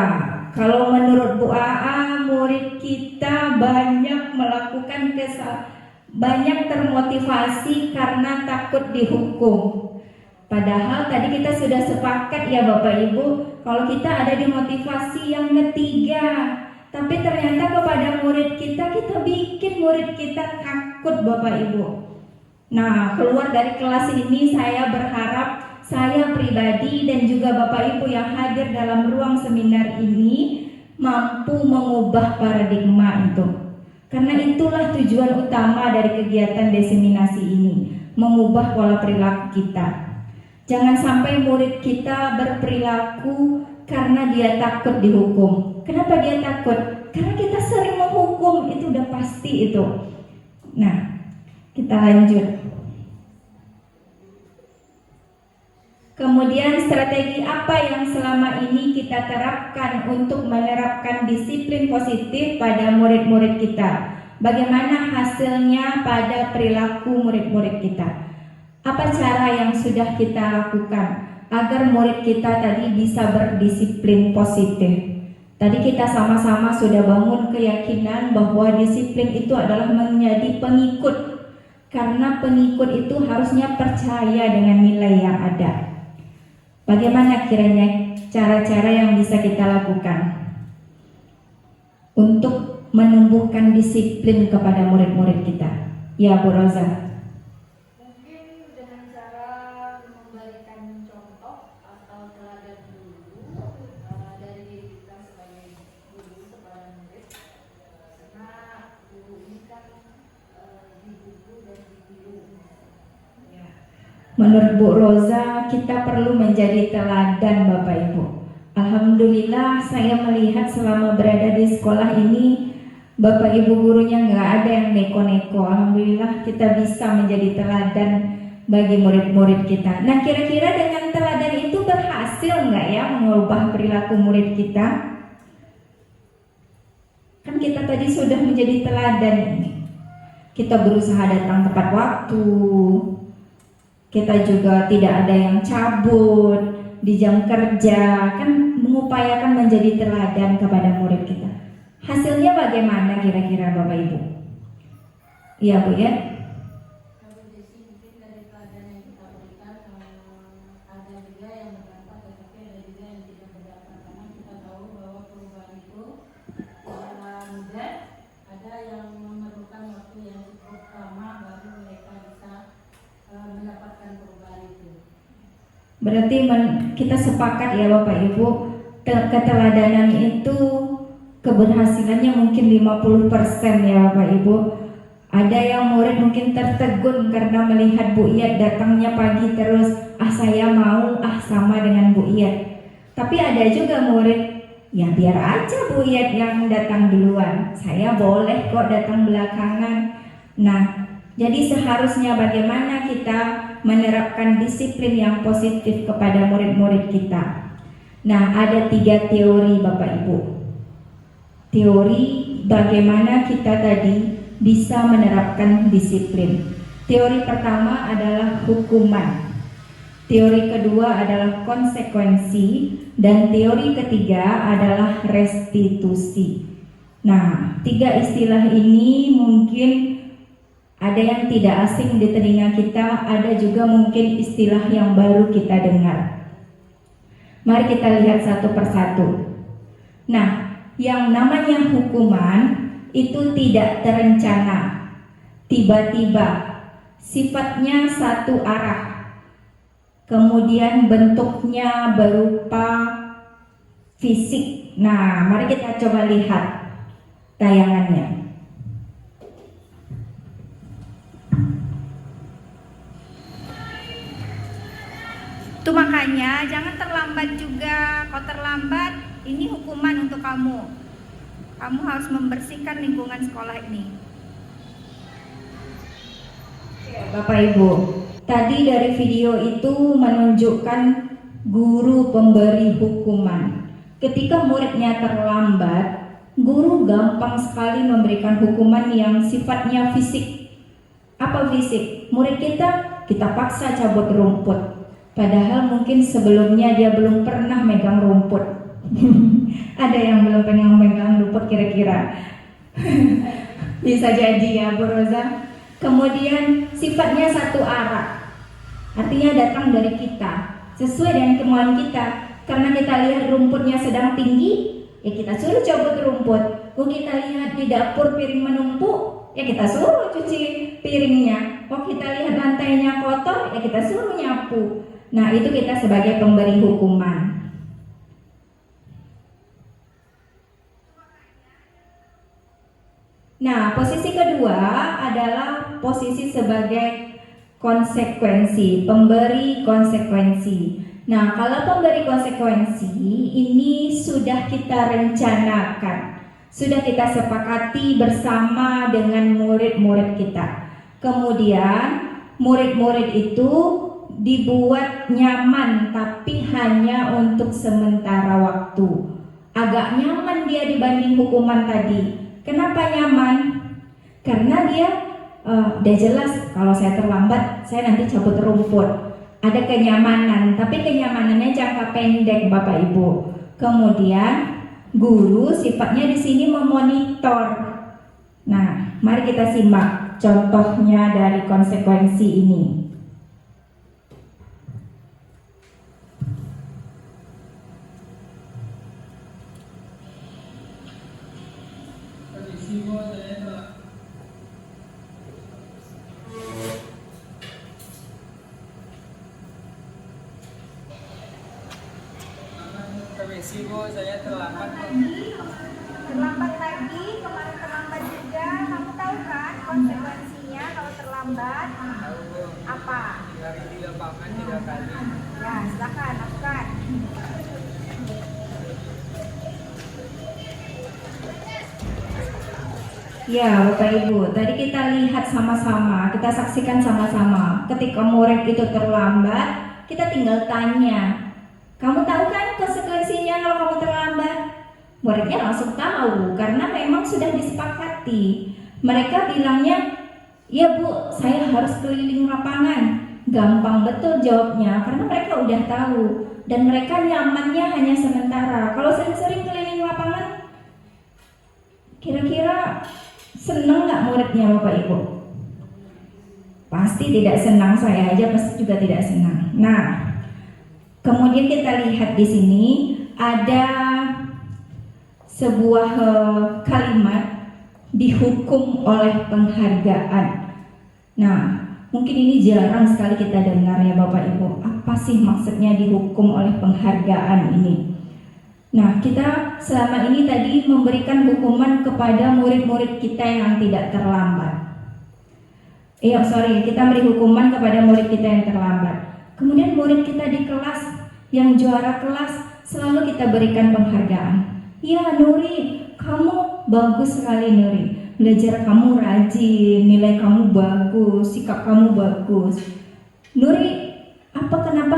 kalau menurut Bu Aa, murid kita banyak melakukan banyak termotivasi karena takut dihukum. Padahal tadi kita sudah sepakat ya Bapak Ibu, kalau kita ada di motivasi yang ketiga. Tapi ternyata kepada murid kita bikin murid kita takut Bapak Ibu. Nah, keluar dari kelas ini saya berharap saya pribadi dan juga Bapak Ibu yang hadir dalam ruang seminar ini mampu mengubah paradigma itu. Karena itulah tujuan utama dari kegiatan diseminasi ini, mengubah pola perilaku kita. Jangan sampai murid kita berperilaku karena dia takut dihukum. Kenapa dia takut? Karena kita sering menghukum, itu udah pasti itu. Nah, kita lanjut. Kemudian strategi apa yang selama ini kita terapkan untuk menerapkan disiplin positif pada murid-murid kita? Bagaimana hasilnya pada perilaku murid-murid kita? Apa cara yang sudah kita lakukan agar murid kita tadi bisa berdisiplin positif? Tadi kita sama-sama sudah bangun keyakinan bahwa disiplin itu adalah menjadi pengikut. Karena pengikut itu harusnya percaya dengan nilai yang ada. Bagaimana kiranya cara-cara yang bisa kita lakukan untuk menumbuhkan disiplin kepada murid-murid kita? Ya, Bu Roza. Mungkin dengan cara memberikan contoh atau teladan dulu dari diri kita sebagai guru kepada murid, karena guru ini kan di buku dan di film. Menurut Bu Roza, kita perlu menjadi teladan Bapak Ibu. Alhamdulillah saya melihat selama berada di sekolah ini Bapak Ibu gurunya nggak ada yang neko-neko. Alhamdulillah kita bisa menjadi teladan bagi murid-murid kita. Nah, kira-kira dengan teladan itu berhasil nggak ya mengubah perilaku murid kita? Kan kita tadi sudah menjadi teladan ini. Kita berusaha datang tepat waktu. Kita juga tidak ada yang cabut di jam kerja, kan mengupayakan menjadi teladan kepada murid kita. Hasilnya bagaimana kira-kira Bapak Ibu? Iya Bu ya? Kalau Desi mungkin dari teladan yang kita berikan ada juga yang berdampak, tetapi ada juga yang tidak berdampak, karena kita tahu bahwa perubahan itu tidak mudah. Ada yang memerlukan waktu yang cukup lama baru mereka bisa mendapatkan perubahan itu. Berarti kita sepakat ya Bapak Ibu, keteladanan itu keberhasilannya mungkin 50% ya Bapak Ibu. Ada yang murid mungkin tertegun karena melihat Bu Iyat datangnya pagi terus, saya mau sama dengan Bu Iyat. Tapi ada juga murid, ya biar aja Bu Iyat yang datang duluan, saya boleh kok datang belakangan. Nah, jadi seharusnya bagaimana kita menerapkan disiplin yang positif kepada murid-murid kita. Nah, ada 3 teori Bapak Ibu. Teori bagaimana kita tadi bisa menerapkan disiplin. Teori pertama adalah hukuman. Teori kedua adalah konsekuensi, dan teori ketiga adalah restitusi. Nah, 3 istilah ini mungkin ada yang tidak asing di telinga kita, ada juga mungkin istilah yang baru kita dengar. Mari kita lihat satu persatu. Nah, yang namanya hukuman itu tidak terencana, tiba-tiba, sifatnya satu arah, kemudian bentuknya berupa fisik. Nah, mari kita coba lihat tayangannya. Itu makanya jangan terlambat juga. Kalau terlambat, ini hukuman untuk kamu. Kamu harus membersihkan lingkungan sekolah ini. Bapak Ibu, tadi dari video itu menunjukkan guru pemberi hukuman. Ketika muridnya terlambat, guru gampang sekali memberikan hukuman yang sifatnya fisik. Apa fisik? Murid kita paksa cabut rumput. Padahal mungkin sebelumnya dia belum pernah megang rumput. Ada yang belum pernah megang rumput kira-kira? Bisa jadi ya Bu Roza. Kemudian sifatnya satu arah, artinya datang dari kita, sesuai dengan kemauan kita. Karena kita lihat rumputnya sedang tinggi, ya kita suruh cabut rumput. Kalau kita lihat di dapur piring menumpuk, ya kita suruh cuci piringnya. Kalau kita lihat lantainya kotor, ya kita suruh nyapu. Nah, itu kita sebagai pemberi hukuman. Nah, posisi kedua adalah posisi sebagai konsekuensi, pemberi konsekuensi. Nah, kalau pemberi konsekuensi ini sudah kita rencanakan, sudah kita sepakati bersama dengan murid-murid kita. Kemudian murid-murid itu dibuat nyaman, tapi hanya untuk sementara waktu. Agak nyaman dia dibanding hukuman tadi. Kenapa nyaman? Karena dia udah jelas kalau saya terlambat, saya nanti cabut rumput. Ada kenyamanan, tapi kenyamanannya jangka pendek Bapak Ibu. Kemudian guru sifatnya di sini memonitor. Nah, mari kita simak contohnya dari konsekuensi ini. Permisi Bu, saya terlambat Bu. Terlambat lagi, kemarin terlambat juga. Kamu tahu kan konsekuensinya kalau terlambat? Tahu Bu, Apa? hari di lapangan 3 kali. Ya, silakan lakukan. Ya, Bapak Ibu, tadi kita lihat sama-sama, kita saksikan sama-sama. Ketika murid itu terlambat, kita tinggal tanya, kamu tahu kan konsekuensinya kalau kamu terlambat? Muridnya langsung tahu, karena memang sudah disepakati. Mereka bilangnya, ya Bu, saya harus keliling lapangan. Gampang betul jawabnya, karena mereka udah tahu. Dan mereka nyamannya hanya sementara. Kalau sering-sering keliling lapangan, kira-kira senang nggak muridnya Bapak Ibu? Pasti tidak senang, saya aja pasti juga tidak senang. Nah, kemudian kita lihat di sini ada sebuah kalimat dihukum oleh penghargaan. Nah, mungkin ini jarang sekali kita dengar ya Bapak Ibu. Apa sih maksudnya dihukum oleh penghargaan ini? Nah, kita selama ini tadi memberikan hukuman kepada murid-murid kita yang tidak terlambat. Kita beri hukuman kepada murid kita yang terlambat. Kemudian murid kita di kelas yang juara kelas selalu kita berikan penghargaan. Ya Nuri, kamu bagus sekali Nuri. Belajar kamu rajin, nilai kamu bagus, sikap kamu bagus. Nuri, kenapa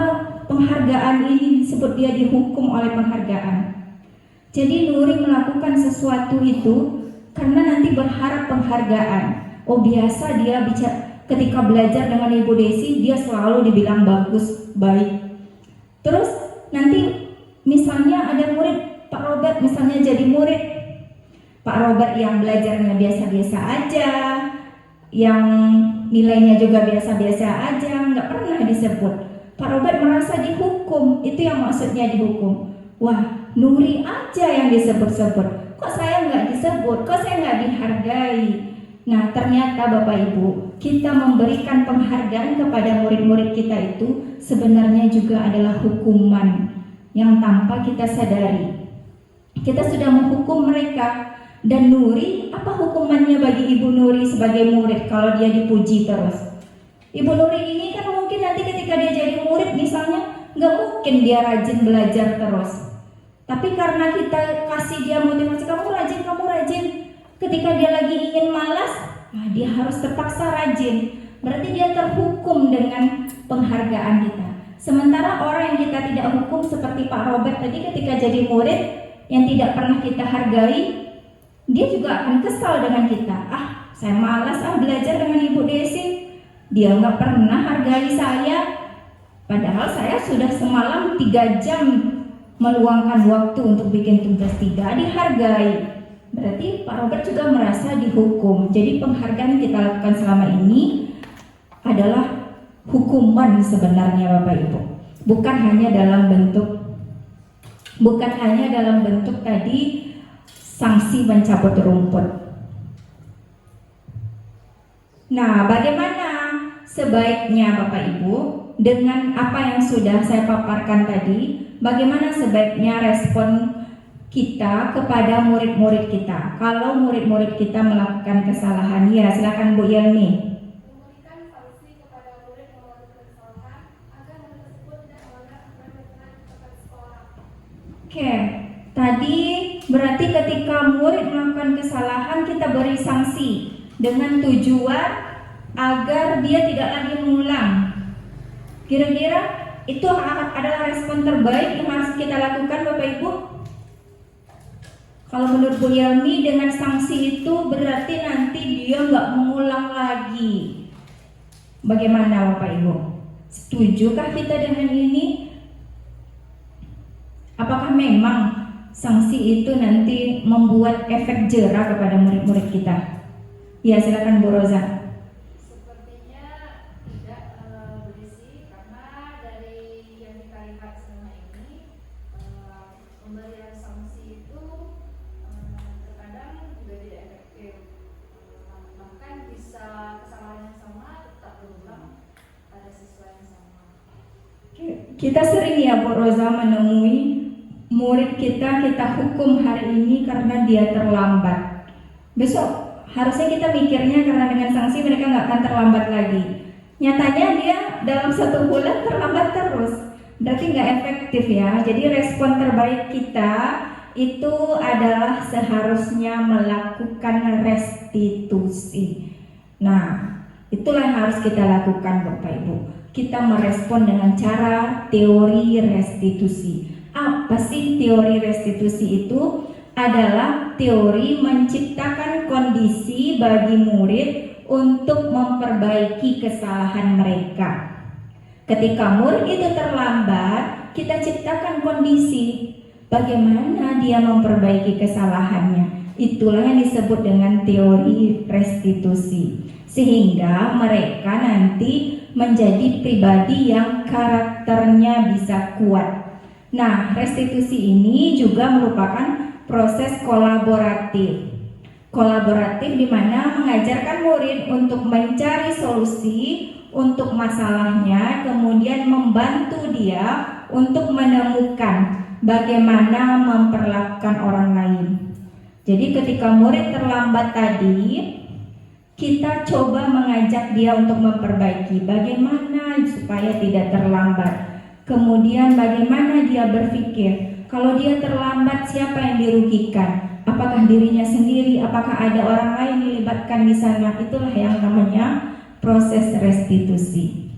penghargaan ini disebut dia dihukum oleh penghargaan. Jadi Nuri melakukan sesuatu itu karena nanti berharap penghargaan. Oh, biasa dia bicara ketika belajar dengan Ibu Desi, dia selalu dibilang bagus, baik. Terus nanti misalnya ada murid Pak Robert misalnya jadi murid Pak Robert yang belajarnya biasa-biasa aja, yang nilainya juga biasa-biasa aja, nggak pernah disebut. Pak Robert merasa dihukum, itu yang maksudnya dihukum. Wah, Nuri aja yang disebut-sebut, kok saya nggak disebut, kok saya nggak dihargai. Nah, ternyata Bapak Ibu, kita memberikan penghargaan kepada murid-murid kita itu sebenarnya juga adalah hukuman yang tanpa kita sadari. Kita sudah menghukum mereka. Dan Nuri, apa hukumannya bagi Ibu Nuri sebagai murid kalau dia dipuji terus? Ibu Nuri ini kan mungkin nanti ketika dia jadi murid misalnya, nggak mungkin dia rajin belajar terus. Tapi karena kita kasih dia motivasi, kamu rajin. Ketika dia lagi ingin malas, nah dia harus terpaksa rajin. Berarti dia terhukum dengan penghargaan kita. Sementara orang yang kita tidak hukum seperti Pak Robert tadi ketika jadi murid yang tidak pernah kita hargai, dia juga akan kesal dengan kita. Saya malas belajar dengan Ibu Desi. Dia nggak pernah hargai saya. Padahal saya sudah semalam 3 jam meluangkan waktu untuk bikin tugas, tidak dihargai. Berarti Pak Robert juga merasa dihukum. Jadi penghargaan yang kita lakukan selama ini adalah hukuman sebenarnya Bapak Ibu. Bukan hanya dalam bentuk tadi sanksi mencabut rumput. Nah, bagaimana sebaiknya Bapak Ibu dengan apa yang sudah saya paparkan tadi? Bagaimana sebaiknya respon kita kepada murid-murid kita kalau murid-murid kita melakukan kesalahan? Ya, silakan Bu Yelmi. Memberikan sanksi kepada murid yang melakukan kesalahan agar murid tersebut tidak melanggar aturan dan ketentuan sekolah. Oke, tadi berarti ketika murid melakukan kesalahan kita beri sanksi dengan tujuan agar dia tidak lagi mengulang. Kira-kira itu adalah respon terbaik yang harus kita lakukan Bapak Ibu? Kalau menurut Bu Yelmi, dengan sanksi itu berarti nanti dia nggak mengulang lagi. Bagaimana Bapak Ibu? Setujukah kita dengan ini? Apakah memang sanksi itu nanti membuat efek jera kepada murid-murid kita? Ya, silakan Bu Roza. Sepertinya tidak berisi, karena dari yang kita lihat selama ini pemberian sanksi itu terkadang juga tidak efektif. Bahkan bisa kesalahan yang sama tetap berulang pada siswa yang sama. Kita sering ya Bu Roza menemui murid kita hukum hari ini karena dia terlambat. Besok harusnya kita mikirnya karena dengan sanksi mereka nggak akan terlambat lagi. Nyatanya dia dalam 1 bulan terlambat terus. Berarti nggak efektif ya. Jadi respon terbaik kita itu adalah seharusnya melakukan restitusi. Nah, itulah yang harus kita lakukan Bapak Ibu. Kita merespon dengan cara teori restitusi. Apa sih teori restitusi itu? Adalah teori menciptakan kondisi bagi murid untuk memperbaiki kesalahan mereka. Ketika murid itu terlambat, kita ciptakan kondisi bagaimana dia memperbaiki kesalahannya. Itulah yang disebut dengan teori restitusi. Sehingga mereka nanti menjadi pribadi yang karakternya bisa kuat. Nah, restitusi ini juga merupakan proses kolaboratif. Kolaboratif di mana mengajarkan murid untuk mencari solusi untuk masalahnya, kemudian membantu dia untuk menemukan bagaimana memperlakukan orang lain. Jadi ketika murid terlambat tadi, kita coba mengajak dia untuk memperbaiki bagaimana supaya tidak terlambat. Kemudian bagaimana dia berpikir, kalau dia terlambat siapa yang dirugikan? Apakah dirinya sendiri? Apakah ada orang lain dilibatkan di sana? Itulah yang namanya proses restitusi.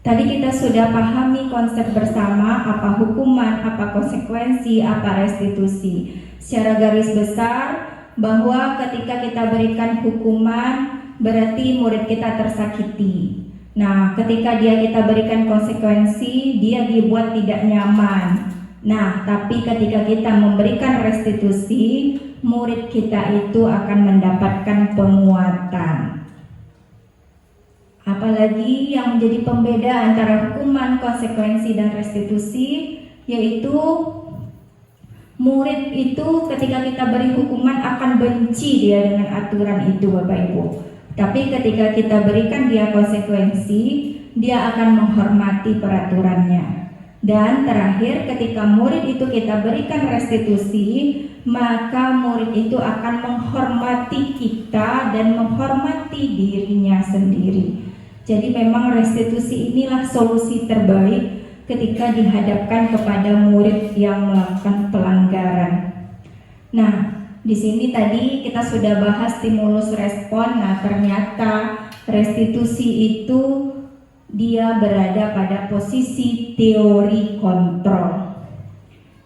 Tadi kita sudah pahami konsep bersama, apa hukuman, apa konsekuensi, apa restitusi. Secara garis besar, bahwa ketika kita berikan hukuman, berarti murid kita tersakiti. Nah, ketika kita berikan konsekuensi, dia dibuat tidak nyaman. Nah, tapi ketika kita memberikan restitusi, murid kita itu akan mendapatkan penguatan. Apalagi yang menjadi pembeda antara hukuman, konsekuensi, dan restitusi, yaitu murid itu ketika kita beri hukuman akan benci dia dengan aturan itu, Bapak Ibu. Tapi ketika kita berikan dia konsekuensi, dia akan menghormati peraturannya. Dan terakhir, ketika murid itu kita berikan restitusi, maka murid itu akan menghormati kita dan menghormati dirinya sendiri. Jadi memang restitusi inilah solusi terbaik ketika dihadapkan kepada murid yang melakukan pelanggaran. Nah, di sini tadi kita sudah bahas stimulus respon. Nah, ternyata restitusi itu dia berada pada posisi teori kontrol.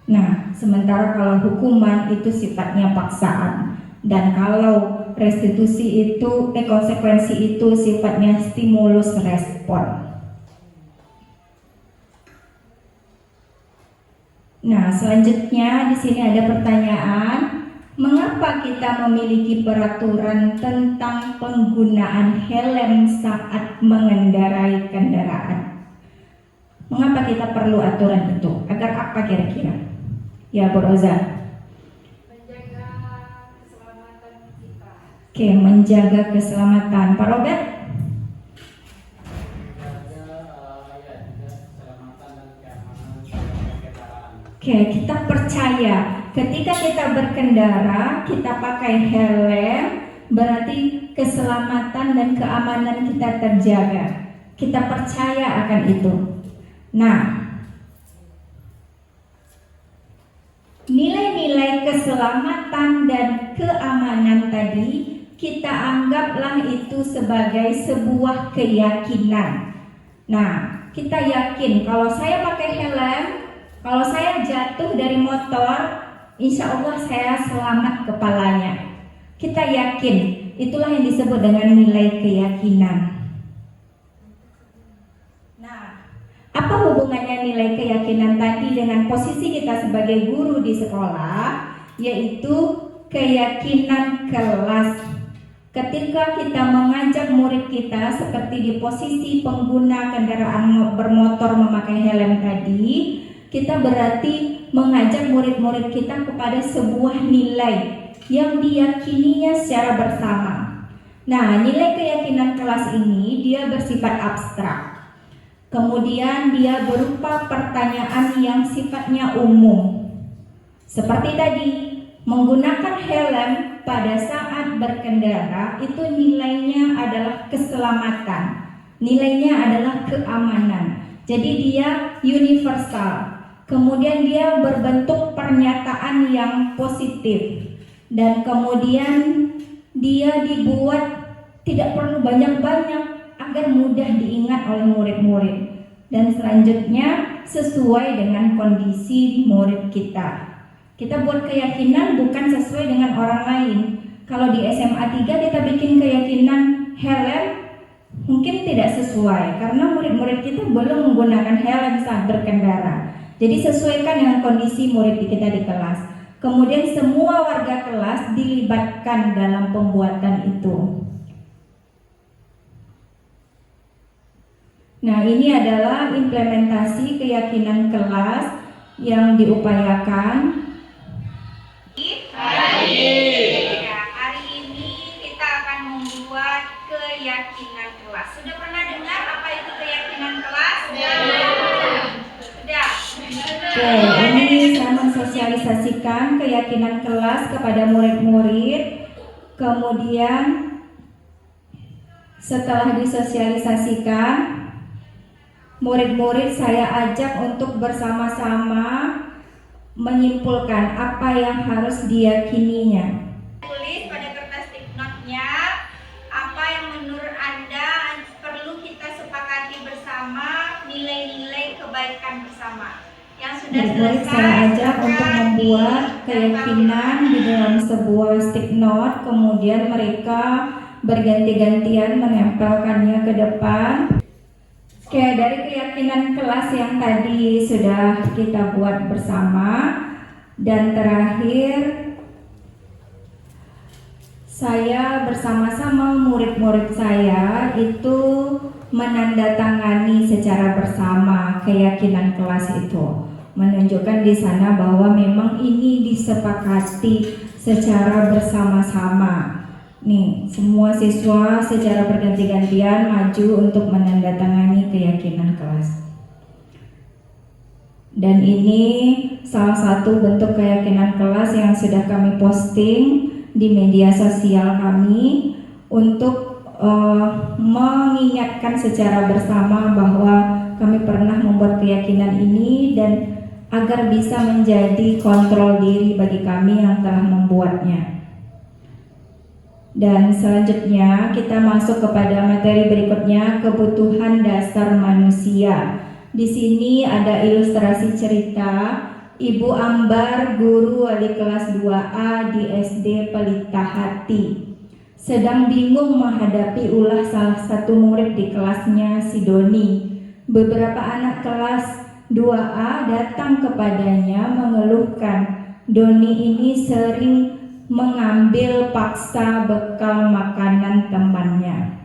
Nah, sementara kalau hukuman itu sifatnya paksaan, dan kalau restitusi itu konsekuensi itu sifatnya stimulus respon. Nah, selanjutnya di sini ada pertanyaan, mengapa kita memiliki peraturan tentang penggunaan helm saat mengendarai kendaraan? Mengapa kita perlu aturan itu? Agar apa kira-kira? Ya, Bu Roza. Menjaga keselamatan kita. Oke, menjaga keselamatan. Pak Robert? Oke, kita percaya ketika kita berkendara, kita pakai helm, berarti keselamatan dan keamanan kita terjaga. Kita percaya akan itu. Nah, nilai-nilai keselamatan dan keamanan tadi kita anggaplah itu sebagai sebuah keyakinan. Nah, kita yakin kalau saya pakai helm, kalau saya jatuh dari motor, insya Allah saya selamat kepalanya. Kita yakin, itulah yang disebut dengan nilai keyakinan. Nah, apa hubungannya nilai keyakinan tadi dengan posisi kita sebagai guru di sekolah, yaitu keyakinan kelas. Ketika kita mengajak murid kita seperti di posisi pengguna kendaraan bermotor memakai helm tadi, kita berarti mengajak murid-murid kita kepada sebuah nilai yang diyakininya secara bersama. Nah, nilai keyakinan kelas ini dia bersifat abstrak. Kemudian dia berupa pertanyaan yang sifatnya umum. Seperti tadi, menggunakan helm pada saat berkendara itu nilainya adalah keselamatan. Nilainya adalah keamanan. Jadi dia universal. Kemudian dia berbentuk pernyataan yang positif, dan kemudian dia dibuat tidak perlu banyak-banyak agar mudah diingat oleh murid-murid, dan selanjutnya sesuai dengan kondisi murid kita. Kita buat keyakinan bukan sesuai dengan orang lain. Kalau di SMA 3 kita bikin keyakinan helm mungkin tidak sesuai karena murid-murid kita belum menggunakan helm saat berkendara. Jadi sesuaikan dengan kondisi murid kita di kelas. Kemudian semua warga kelas dilibatkan dalam pembuatan itu. Nah, ini adalah implementasi keyakinan kelas yang diupayakan. Hari ini kita akan membuat keyakinan kelas. Sudah pernah dengar apa itu keyakinan kelas? Sudah. Oke, ini saya mensosialisasikan keyakinan kelas kepada murid-murid. Kemudian setelah disosialisasikan, murid-murid saya ajak untuk bersama-sama menyimpulkan apa yang harus diyakininya. Tulis pada kertas tipnotnya apa yang menurut Anda perlu kita sepakati bersama nilai-nilai kebaikan bersama. Yang sudah Murid-murid selesai, saya ajak untuk silakan membuat didaftar. keyakinan di dalam sebuah stick note, kemudian mereka berganti-gantian menempelkannya ke depan. Oke, dari keyakinan kelas yang tadi sudah kita buat bersama, dan terakhir saya bersama-sama murid-murid saya itu menandatangani secara bersama keyakinan kelas itu, menunjukkan di sana bahwa memang ini disepakati secara bersama-sama. Nih, semua siswa secara berganti-gantian maju untuk menandatangani keyakinan kelas. Dan ini salah satu bentuk keyakinan kelas yang sudah kami posting di media sosial kami untuk mengingatkan secara bersama bahwa kami pernah membuat keyakinan ini dan agar bisa menjadi kontrol diri bagi kami yang telah membuatnya. Dan selanjutnya kita masuk kepada materi berikutnya, kebutuhan dasar manusia. Di sini ada ilustrasi cerita Ibu Ambar, guru wali kelas 2A di SD Pelita Hati, sedang bingung menghadapi ulah salah satu murid di kelasnya, si Doni. Beberapa anak kelas 2A datang kepadanya mengeluhkan Doni ini sering mengambil paksa bekal makanan temannya.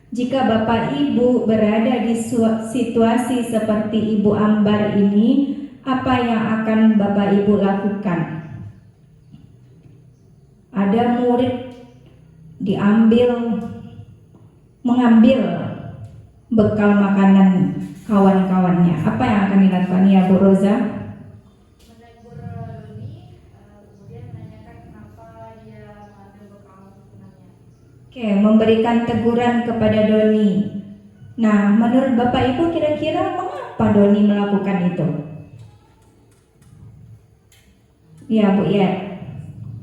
Jika Bapak Ibu berada di situasi seperti Ibu Ambar ini, apa yang akan Bapak Ibu lakukan? Ada murid mengambil bekal makanan kawan-kawannya. Apa yang akan dilakukan ya Bu Roza? Menegur Doni, kemudian menanyakan kenapa dia mengambil bekal temannya. Oke, memberikan teguran kepada Doni. Nah, menurut Bapak Ibu kira-kira mengapa Doni melakukan itu? Ya Bu ya.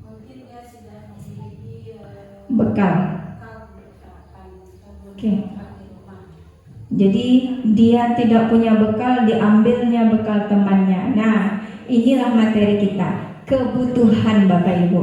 Mungkin dia sudah memiliki Bekal. bekal Oke. di rumah. Jadi dia tidak punya bekal, diambilnya bekal temannya. Nah, inilah materi kita, kebutuhan Bapak Ibu.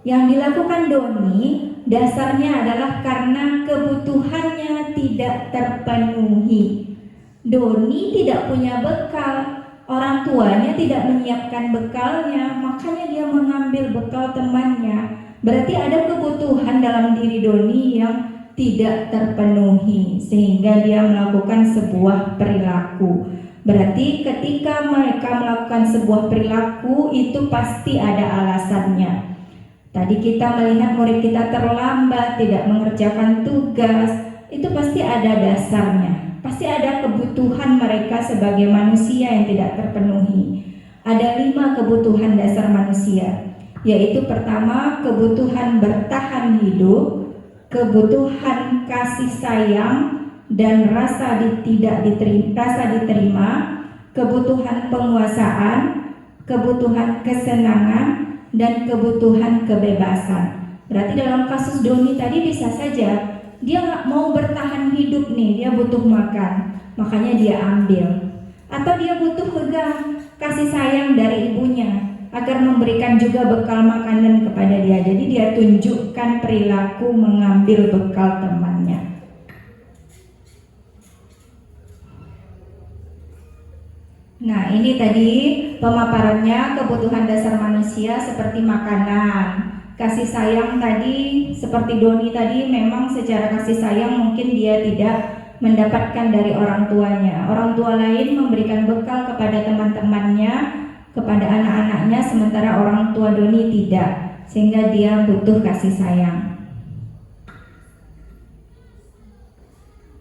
Yang dilakukan Doni dasarnya adalah karena kebutuhannya tidak terpenuhi. Doni tidak punya bekal, orang tuanya tidak menyiapkan bekalnya, makanya dia mengambil bekal temannya. Berarti ada kebutuhan dalam diri Doni yang tidak terpenuhi sehingga dia melakukan sebuah perilaku. Berarti ketika mereka melakukan sebuah perilaku itu pasti ada alasannya. Tadi kita melihat murid kita terlambat, tidak mengerjakan tugas, itu pasti ada dasarnya. Pasti ada kebutuhan mereka sebagai manusia yang tidak terpenuhi. Ada 5 kebutuhan dasar manusia, yaitu pertama kebutuhan bertahan hidup, kebutuhan kasih sayang dan rasa diterima, kebutuhan penguasaan, kebutuhan kesenangan, dan kebutuhan kebebasan. Berarti dalam kasus Doni tadi bisa saja dia nggak mau bertahan hidup nih, dia butuh makan, makanya dia ambil. Atau dia butuh kasih sayang dari ibunya agar memberikan juga bekal makanan kepada dia. Jadi dia tunjukkan perilaku mengambil bekal temannya. Nah, ini tadi pemaparannya kebutuhan dasar manusia seperti makanan. Kasih sayang tadi seperti Doni tadi memang secara kasih sayang mungkin dia tidak mendapatkan dari orang tuanya. Orang tua lain memberikan bekal kepada teman-temannya, kepada anak-anaknya, sementara orang tua Doni tidak, sehingga dia butuh kasih sayang.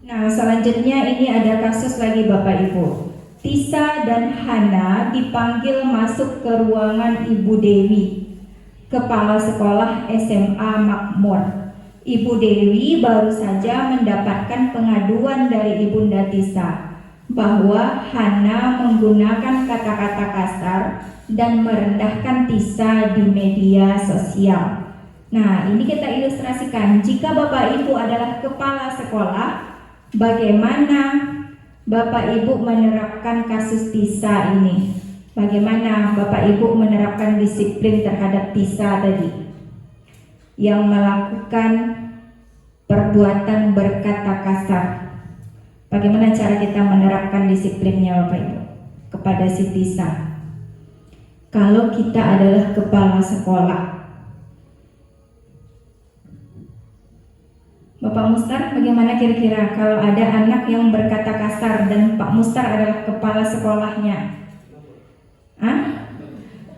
Nah, selanjutnya ini ada kasus lagi Bapak Ibu. Tisa dan Hana dipanggil masuk ke ruangan Ibu Dewi, Kepala Sekolah SMA Makmur. Ibu Dewi baru saja mendapatkan pengaduan dari Ibunda Tisa bahwa Hana menggunakan kata-kata kasar dan merendahkan Tisa di media sosial. Nah, ini kita ilustrasikan. Jika Bapak Ibu adalah kepala sekolah, bagaimana Bapak Ibu menerapkan kasus TISA ini? Bagaimana Bapak Ibu menerapkan disiplin terhadap TISA tadi yang melakukan perbuatan berkata kasar? Bagaimana cara kita menerapkan disiplinnya Bapak Ibu kepada si TISA? Kalau kita adalah kepala sekolah, Bapak Mustar, bagaimana kira-kira kalau ada anak yang berkata kasar dan Pak Mustar adalah kepala sekolahnya? Hah?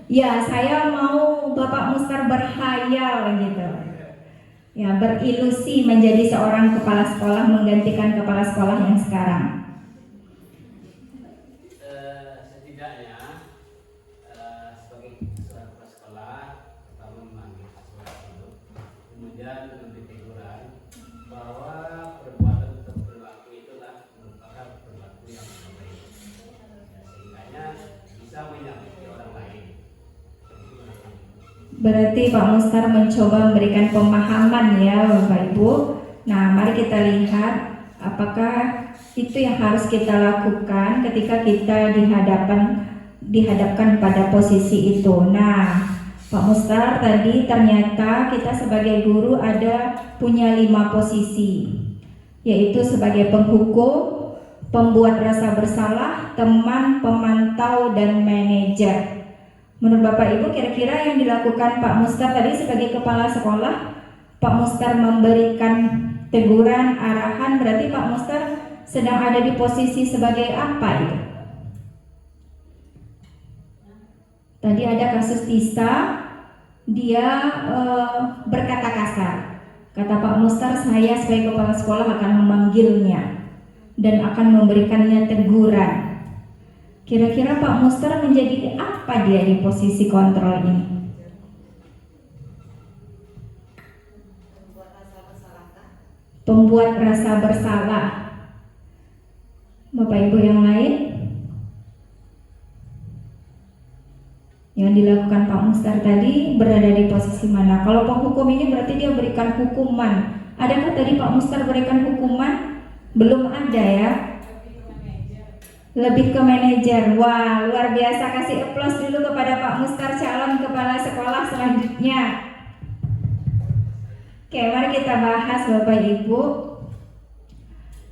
Ya, saya mau Bapak Mustar berhayal gitu. Ya, berilusi menjadi seorang kepala sekolah menggantikan kepala sekolah yang sekarang. Setidaknya sebagai seorang kepala sekolah pertama memanggil siswa tersebut, kemudian memberi teguran bahwa perbuatan atau perilaku itulah merupakan perilaku yang baik, sehingga bisa menyakiti orang lain. Berarti Pak Mustar mencoba memberikan pemahaman ya Bapak Ibu. Nah, mari kita lihat apakah itu yang harus kita lakukan ketika kita dihadapkan pada posisi itu. Nah, Pak Mustar, tadi ternyata kita sebagai guru punya 5 posisi, yaitu sebagai penghukum, pembuat rasa bersalah, teman, pemantau, dan manajer. Menurut Bapak Ibu, kira-kira yang dilakukan Pak Mustar tadi sebagai kepala sekolah, Pak Mustar memberikan teguran, arahan, berarti Pak Mustar sedang ada di posisi sebagai apa itu? Tadi ada kasus TISA, dia berkata kasar. Kata Pak Mustar, saya sebagai kepala sekolah akan memanggilnya dan akan memberikannya teguran. Kira-kira Pak Mustar menjadi apa dia di posisi kontrol ini? Pembuat rasa bersalah. Bapak Ibu yang lain? Yang dilakukan Pak Mustar tadi berada di posisi mana? Kalau penghukum ini berarti dia berikan hukuman. Adakah tadi Pak Mustar berikan hukuman? Belum ada ya. Lebih ke manajer. Wah, luar biasa. Kasih aplaus dulu kepada Pak Mustar, calon kepala sekolah selanjutnya. Oke, mari kita bahas Bapak Ibu.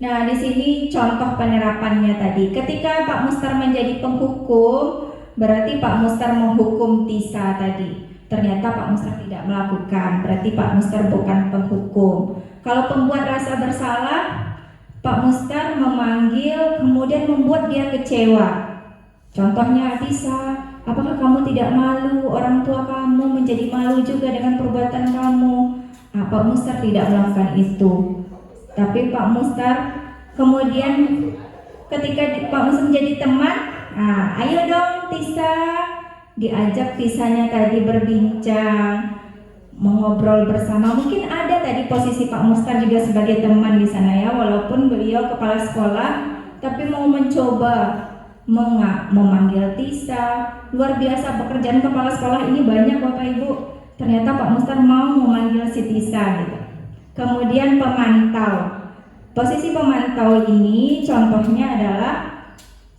Nah, di sini contoh penerapannya tadi. Ketika Pak Mustar menjadi penghukum, berarti Pak Mustar menghukum TISA tadi. Ternyata Pak Mustar tidak melakukan, berarti Pak Mustar bukan penghukum. Kalau pembuat rasa bersalah, Pak Mustar memanggil, kemudian membuat dia kecewa. Contohnya, TISA, apakah kamu tidak malu? Orang tua kamu menjadi malu juga dengan perbuatan kamu. Nah, Pak Mustar tidak melakukan itu. Tapi Pak Mustar kemudian ketika Pak Mustar menjadi teman, nah, ayo dong TISA, diajak TISA-nya tadi berbincang, mengobrol bersama. Mungkin ada tadi posisi Pak Mustar juga sebagai teman di sana ya, walaupun beliau kepala sekolah, tapi mau mencoba memanggil TISA. Luar biasa, pekerjaan kepala sekolah ini banyak Bapak Ibu. Ternyata Pak Mustar mau memanggil si TISA gitu. Kemudian pemantau. Posisi pemantau ini contohnya adalah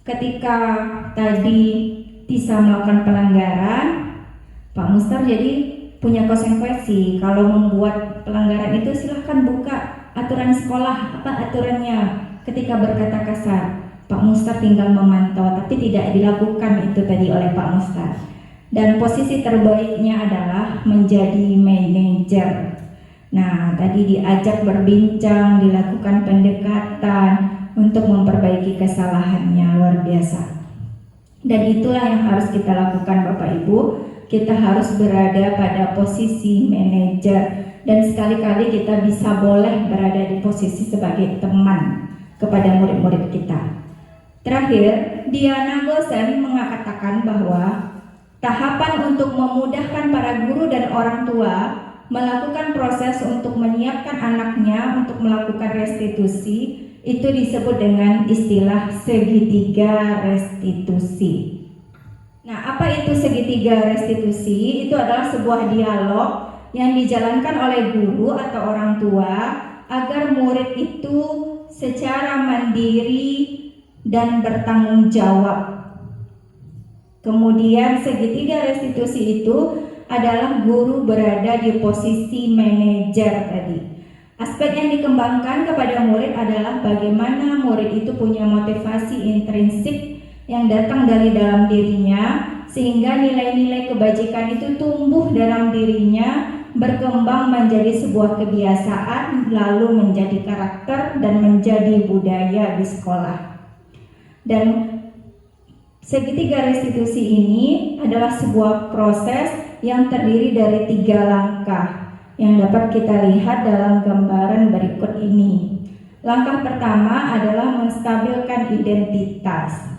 ketika tadi TISA melakukan pelanggaran, Pak Mustar jadi punya konsekuensi. Kalau membuat pelanggaran itu silahkan buka aturan sekolah, apa aturannya ketika berkata kasar. Pak Mustar tinggal memantau, tapi tidak dilakukan itu tadi oleh Pak Mustar. Dan posisi terbaiknya adalah menjadi manajer. Nah, tadi diajak berbincang, dilakukan pendekatan untuk memperbaiki kesalahannya. Luar biasa. Dan itulah yang harus kita lakukan Bapak Ibu. Kita harus berada pada posisi manajer, dan sekali-kali kita bisa boleh berada di posisi sebagai teman kepada murid-murid kita. Terakhir, Diana Gosen mengatakan bahwa tahapan untuk memudahkan para guru dan orang tua melakukan proses untuk menyiapkan anaknya untuk melakukan restitusi itu disebut dengan istilah segitiga restitusi. Nah, apa itu segitiga restitusi? Itu adalah sebuah dialog yang dijalankan oleh guru atau orang tua agar murid itu secara mandiri dan bertanggung jawab. Kemudian segitiga restitusi itu adalah guru berada di posisi manajer tadi. Aspek yang dikembangkan kepada murid adalah bagaimana murid itu punya motivasi intrinsik yang datang dari dalam dirinya, sehingga nilai-nilai kebajikan itu tumbuh dalam dirinya, berkembang menjadi sebuah kebiasaan, lalu menjadi karakter dan menjadi budaya di sekolah. Dan segitiga restitusi ini adalah sebuah proses yang terdiri dari 3 langkah yang dapat kita lihat dalam gambaran berikut ini. Langkah pertama adalah menstabilkan identitas.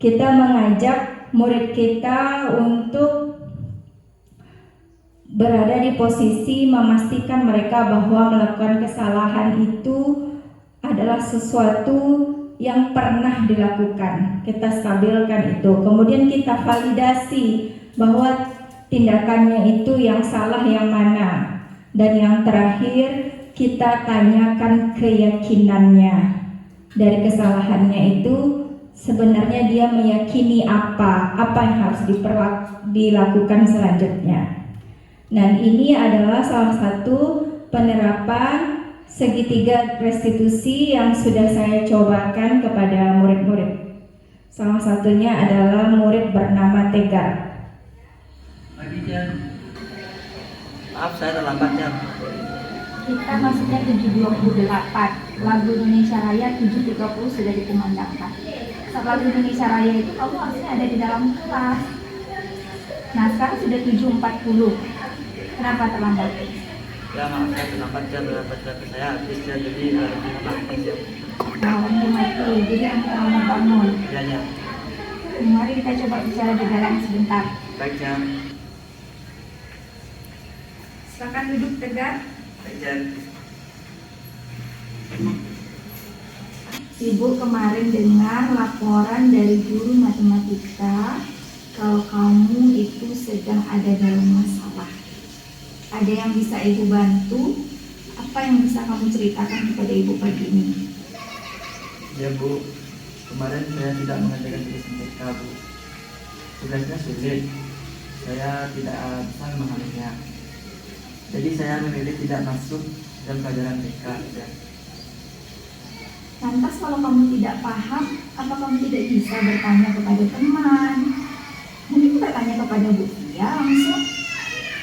Kita mengajak murid kita untuk berada di posisi memastikan mereka bahwa melakukan kesalahan itu adalah sesuatu yang pernah dilakukan. Kita stabilkan itu, kemudian kita validasi bahwa tindakannya itu yang salah yang mana, dan yang terakhir kita tanyakan keyakinannya dari kesalahannya itu. Sebenarnya dia meyakini apa yang harus dilakukan selanjutnya. Dan ini adalah salah satu penerapan segitiga restitusi yang sudah saya cobakan kepada murid-murid. Salah satunya adalah murid bernama Tegar. Pagi Jam. Maaf saya terlambat Jam. Kita maksudnya 7.28, lagu Indonesia Raya 7.30 sudah dikumandangkan. Saat lagu Indonesia Raya itu kamu harusnya ada di dalam kelas. Nah sekarang sudah 7.40. Kenapa terlambat? Ya maaf saya terlambat Jam, baca saya habis ya, jadi lebih lambat Jam. Nah, lampu mati, jadi kamu bangun. Ya ya. Mari kita coba bicara di dalam sebentar. Baik Jam. Silakan duduk Tegar. Baik Jam. Ibu kemarin dengar laporan dari guru matematika kalau kamu itu sedang ada dalam masalah. Ada yang bisa ibu bantu? Apa yang bisa kamu ceritakan kepada ibu pagi ini? Ya Bu, kemarin saya tidak mengerjakan tugas MTK Bu. Tugasnya sulit, saya tidak bisa memahaminya. Jadi saya memilih tidak masuk dalam pelajaran TK. Ya. Lantas kalau kamu tidak paham, apa kamu tidak bisa bertanya kepada teman? Mungkin bertanya kepada Bu Tia langsung.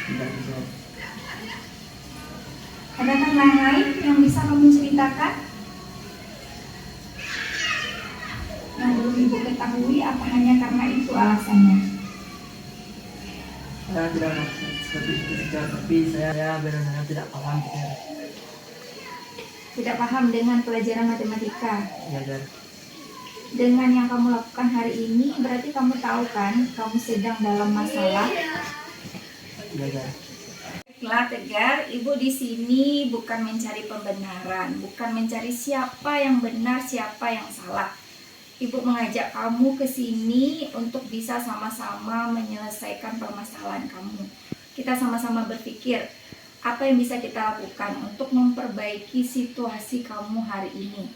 Tidak bisa. Adakah lain-lain yang bisa kamu ceritakan? Yang belum ibu ketahui, apa hanya karena itu alasannya? Saya tidak maksud seperti itu juga, tapi saya benar-benar tidak paham. Tidak paham dengan pelajaran matematika. Ya, ya. Dengan yang kamu lakukan hari ini, berarti kamu tahu kan, kamu sedang dalam masalah. Ya, ya. Baiklah Tegar, ibu di sini bukan mencari pembenaran, bukan mencari siapa yang benar, siapa yang salah. Ibu mengajak kamu ke sini untuk bisa sama-sama menyelesaikan permasalahan kamu. Kita sama-sama berpikir apa yang bisa kita lakukan untuk memperbaiki situasi kamu hari ini.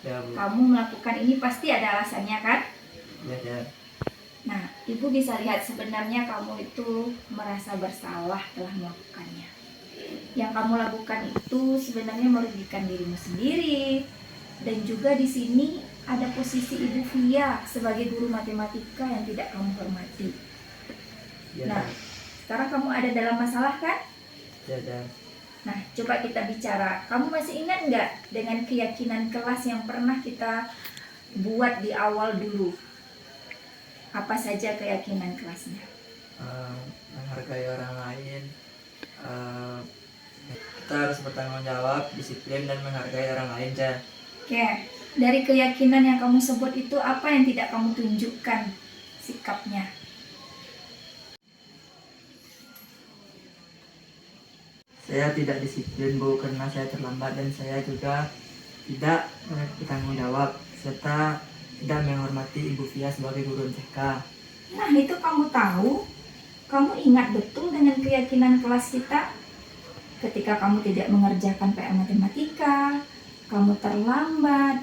Ya, Bu. Kamu melakukan ini pasti ada alasannya kan? Ya, ya. Nah, ibu bisa lihat sebenarnya kamu itu merasa bersalah telah melakukannya. Yang kamu lakukan itu sebenarnya merugikan dirimu sendiri. Dan juga di sini ada posisi Ibu Via sebagai guru matematika yang tidak kamu hormati. Ya, Nah, sekarang kamu ada dalam masalah kan? ya, ya. Nah, coba kita bicara. Kamu masih ingat nggak dengan keyakinan kelas yang pernah kita buat di awal dulu? Apa saja keyakinan kelasnya? Menghargai orang lain, kita harus bertanggung jawab, disiplin dan menghargai orang lain, ja. Oke, dari keyakinan yang kamu sebut itu apa yang tidak kamu tunjukkan sikapnya? Saya tidak disiplin, Bu, karena saya terlambat dan saya juga tidak bertanggung jawab serta tidak menghormati Ibu Via sebagai guru TK. Nah, itu kamu tahu, kamu ingat betul dengan keyakinan kelas kita. Ketika kamu tidak mengerjakan PR matematika, kamu terlambat,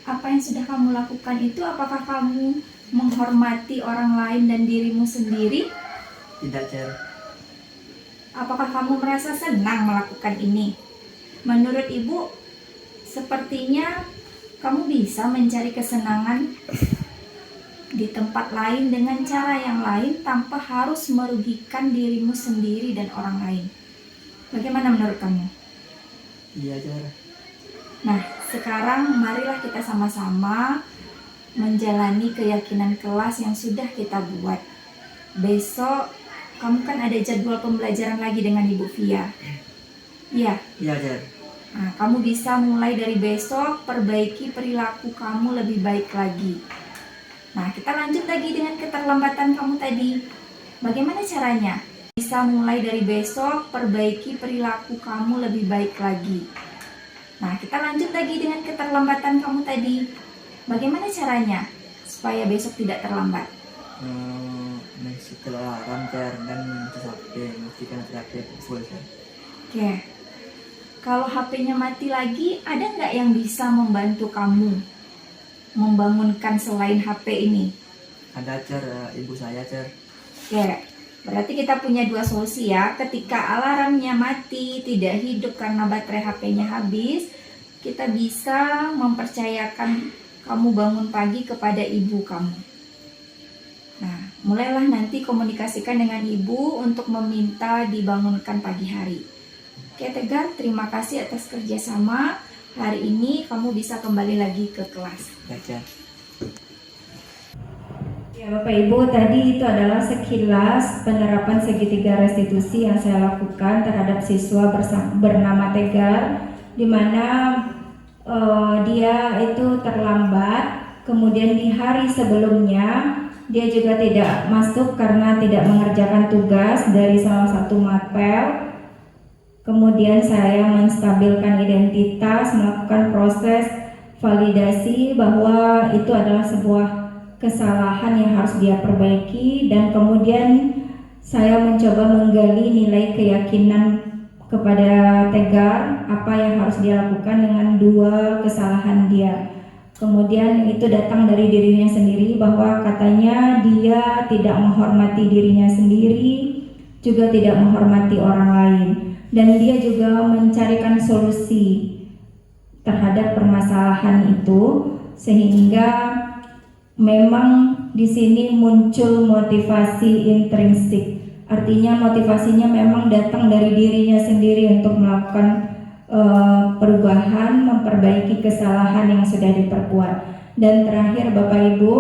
Apa yang sudah kamu lakukan itu, apakah kamu menghormati orang lain dan dirimu sendiri? Tidak, Cer. Apakah kamu merasa senang melakukan ini? Menurut Ibu, sepertinya kamu bisa mencari kesenangan di tempat lain dengan cara yang lain tanpa harus merugikan dirimu sendiri dan orang lain. Bagaimana menurut kamu? Iya, Cer. Nah, sekarang marilah kita sama-sama menjalani keyakinan kelas yang sudah kita buat. Besok kamu kan ada jadwal pembelajaran lagi dengan Ibu Via. Iya. Iya, Cer. Nah, kamu bisa mulai dari besok perbaiki perilaku kamu lebih baik lagi. Nah, kita lanjut lagi dengan keterlambatan kamu tadi. Bagaimana caranya? Bisa mulai dari besok perbaiki perilaku kamu lebih baik lagi. Nah, kita lanjut lagi dengan keterlambatan kamu tadi. Bagaimana caranya supaya besok tidak terlambat? Setelah alarm, Cer, dan memastikan HP full, Cer. Oke. Kalau HP-nya mati lagi, ada nggak yang bisa membantu kamu membangunkan selain HP ini? Ada, Cer, ibu saya, Cer. Oke, berarti kita punya dua solusi ya. Ketika alarmnya mati, tidak hidup karena baterai HP-nya habis, kita bisa mempercayakan kamu bangun pagi kepada ibu kamu. Nah, mulailah nanti komunikasikan dengan ibu untuk meminta dibangunkan pagi hari. Oke Tegar, terima kasih atas kerjasama. Hari ini kamu bisa kembali lagi ke kelas. Ya, Cer. Ya Bapak Ibu, tadi itu adalah sekilas penerapan segitiga restitusi yang saya lakukan terhadap siswa bernama Tegar, di mana dia itu terlambat, kemudian di hari sebelumnya dia juga tidak masuk karena tidak mengerjakan tugas dari salah satu mapel. Kemudian saya menstabilkan identitas, melakukan proses validasi bahwa itu adalah sebuah kesalahan yang harus dia perbaiki, dan kemudian saya mencoba menggali nilai keyakinan kepada Tegar apa yang harus dia lakukan dengan dua kesalahan dia. Kemudian itu datang dari dirinya sendiri, bahwa katanya dia tidak menghormati dirinya sendiri, juga tidak menghormati orang lain, dan dia juga mencarikan solusi terhadap permasalahan itu, sehingga memang di sini muncul motivasi intrinsik. Artinya motivasinya memang datang dari dirinya sendiri untuk melakukan perubahan, memperbaiki kesalahan yang sudah diperbuat. Dan terakhir Bapak Ibu,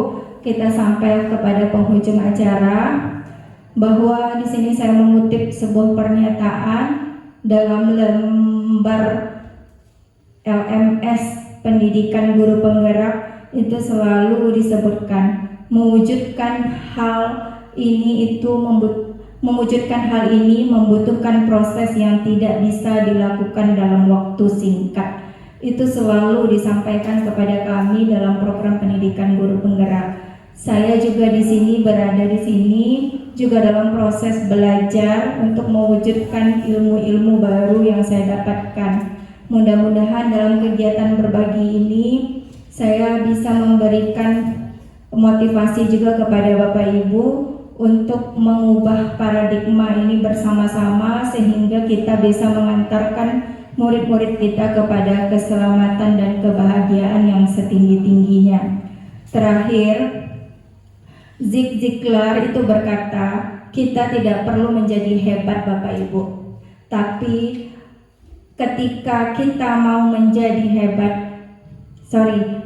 kita sampai kepada penghujung acara, bahwa di sini saya mengutip sebuah pernyataan dalam lembar LMS Pendidikan Guru Penggerak. Itu selalu disebutkan mewujudkan hal ini membutuhkan proses yang tidak bisa dilakukan dalam waktu singkat. Itu selalu disampaikan kepada kami dalam program pendidikan guru penggerak. Saya juga di sini berada di sini juga dalam proses belajar untuk mewujudkan ilmu-ilmu baru yang saya dapatkan. Mudah-mudahan dalam kegiatan berbagi ini saya bisa memberikan motivasi juga kepada Bapak Ibu untuk mengubah paradigma ini bersama-sama, sehingga kita bisa mengantarkan murid-murid kita kepada keselamatan dan kebahagiaan yang setinggi-tingginya. Terakhir, Zig Ziglar itu berkata, kita tidak perlu menjadi hebat Bapak Ibu, tapi ketika kita mau menjadi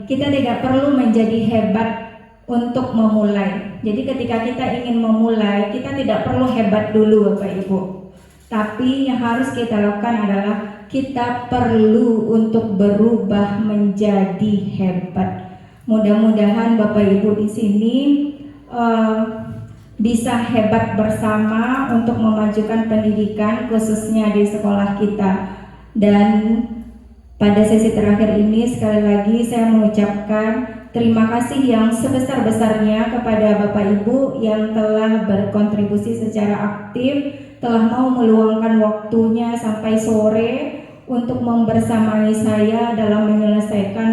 kita tidak perlu menjadi hebat untuk memulai. Jadi ketika kita ingin memulai, kita tidak perlu hebat dulu Bapak Ibu. Tapi yang harus kita lakukan adalah kita perlu untuk berubah menjadi hebat. Mudah-mudahan Bapak Ibu di sini bisa hebat bersama untuk memajukan pendidikan khususnya di sekolah kita. Dan pada sesi terakhir ini sekali lagi saya mengucapkan terima kasih yang sebesar-besarnya kepada Bapak Ibu yang telah berkontribusi secara aktif, telah mau meluangkan waktunya sampai sore untuk membersamai saya dalam menyelesaikan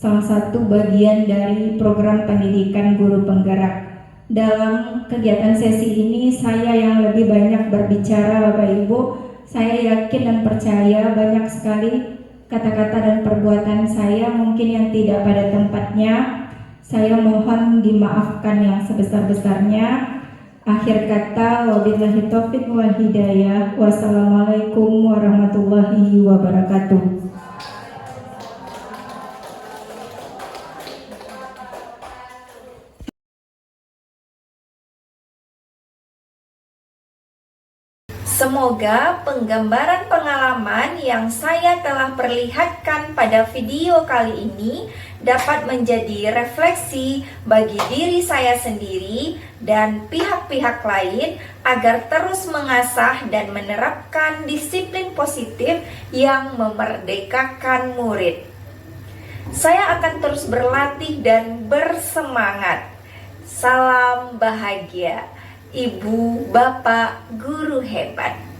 salah satu bagian dari program pendidikan guru penggerak. Dalam kegiatan sesi ini saya yang lebih banyak berbicara, Bapak Ibu. Saya yakin dan percaya banyak sekali kata-kata dan perbuatan saya mungkin yang tidak pada tempatnya. Saya mohon dimaafkan yang sebesar-besarnya. Akhir kata, wabillahi taufiq wal hidayah. Wassalamualaikum warahmatullahi wabarakatuh. Semoga penggambaran pengalaman yang saya telah perlihatkan pada video kali ini dapat menjadi refleksi bagi diri saya sendiri dan pihak-pihak lain agar terus mengasah dan menerapkan disiplin positif yang memerdekakan murid. Saya akan terus berlatih dan bersemangat. Salam bahagia. Ibu, Bapak, guru hebat.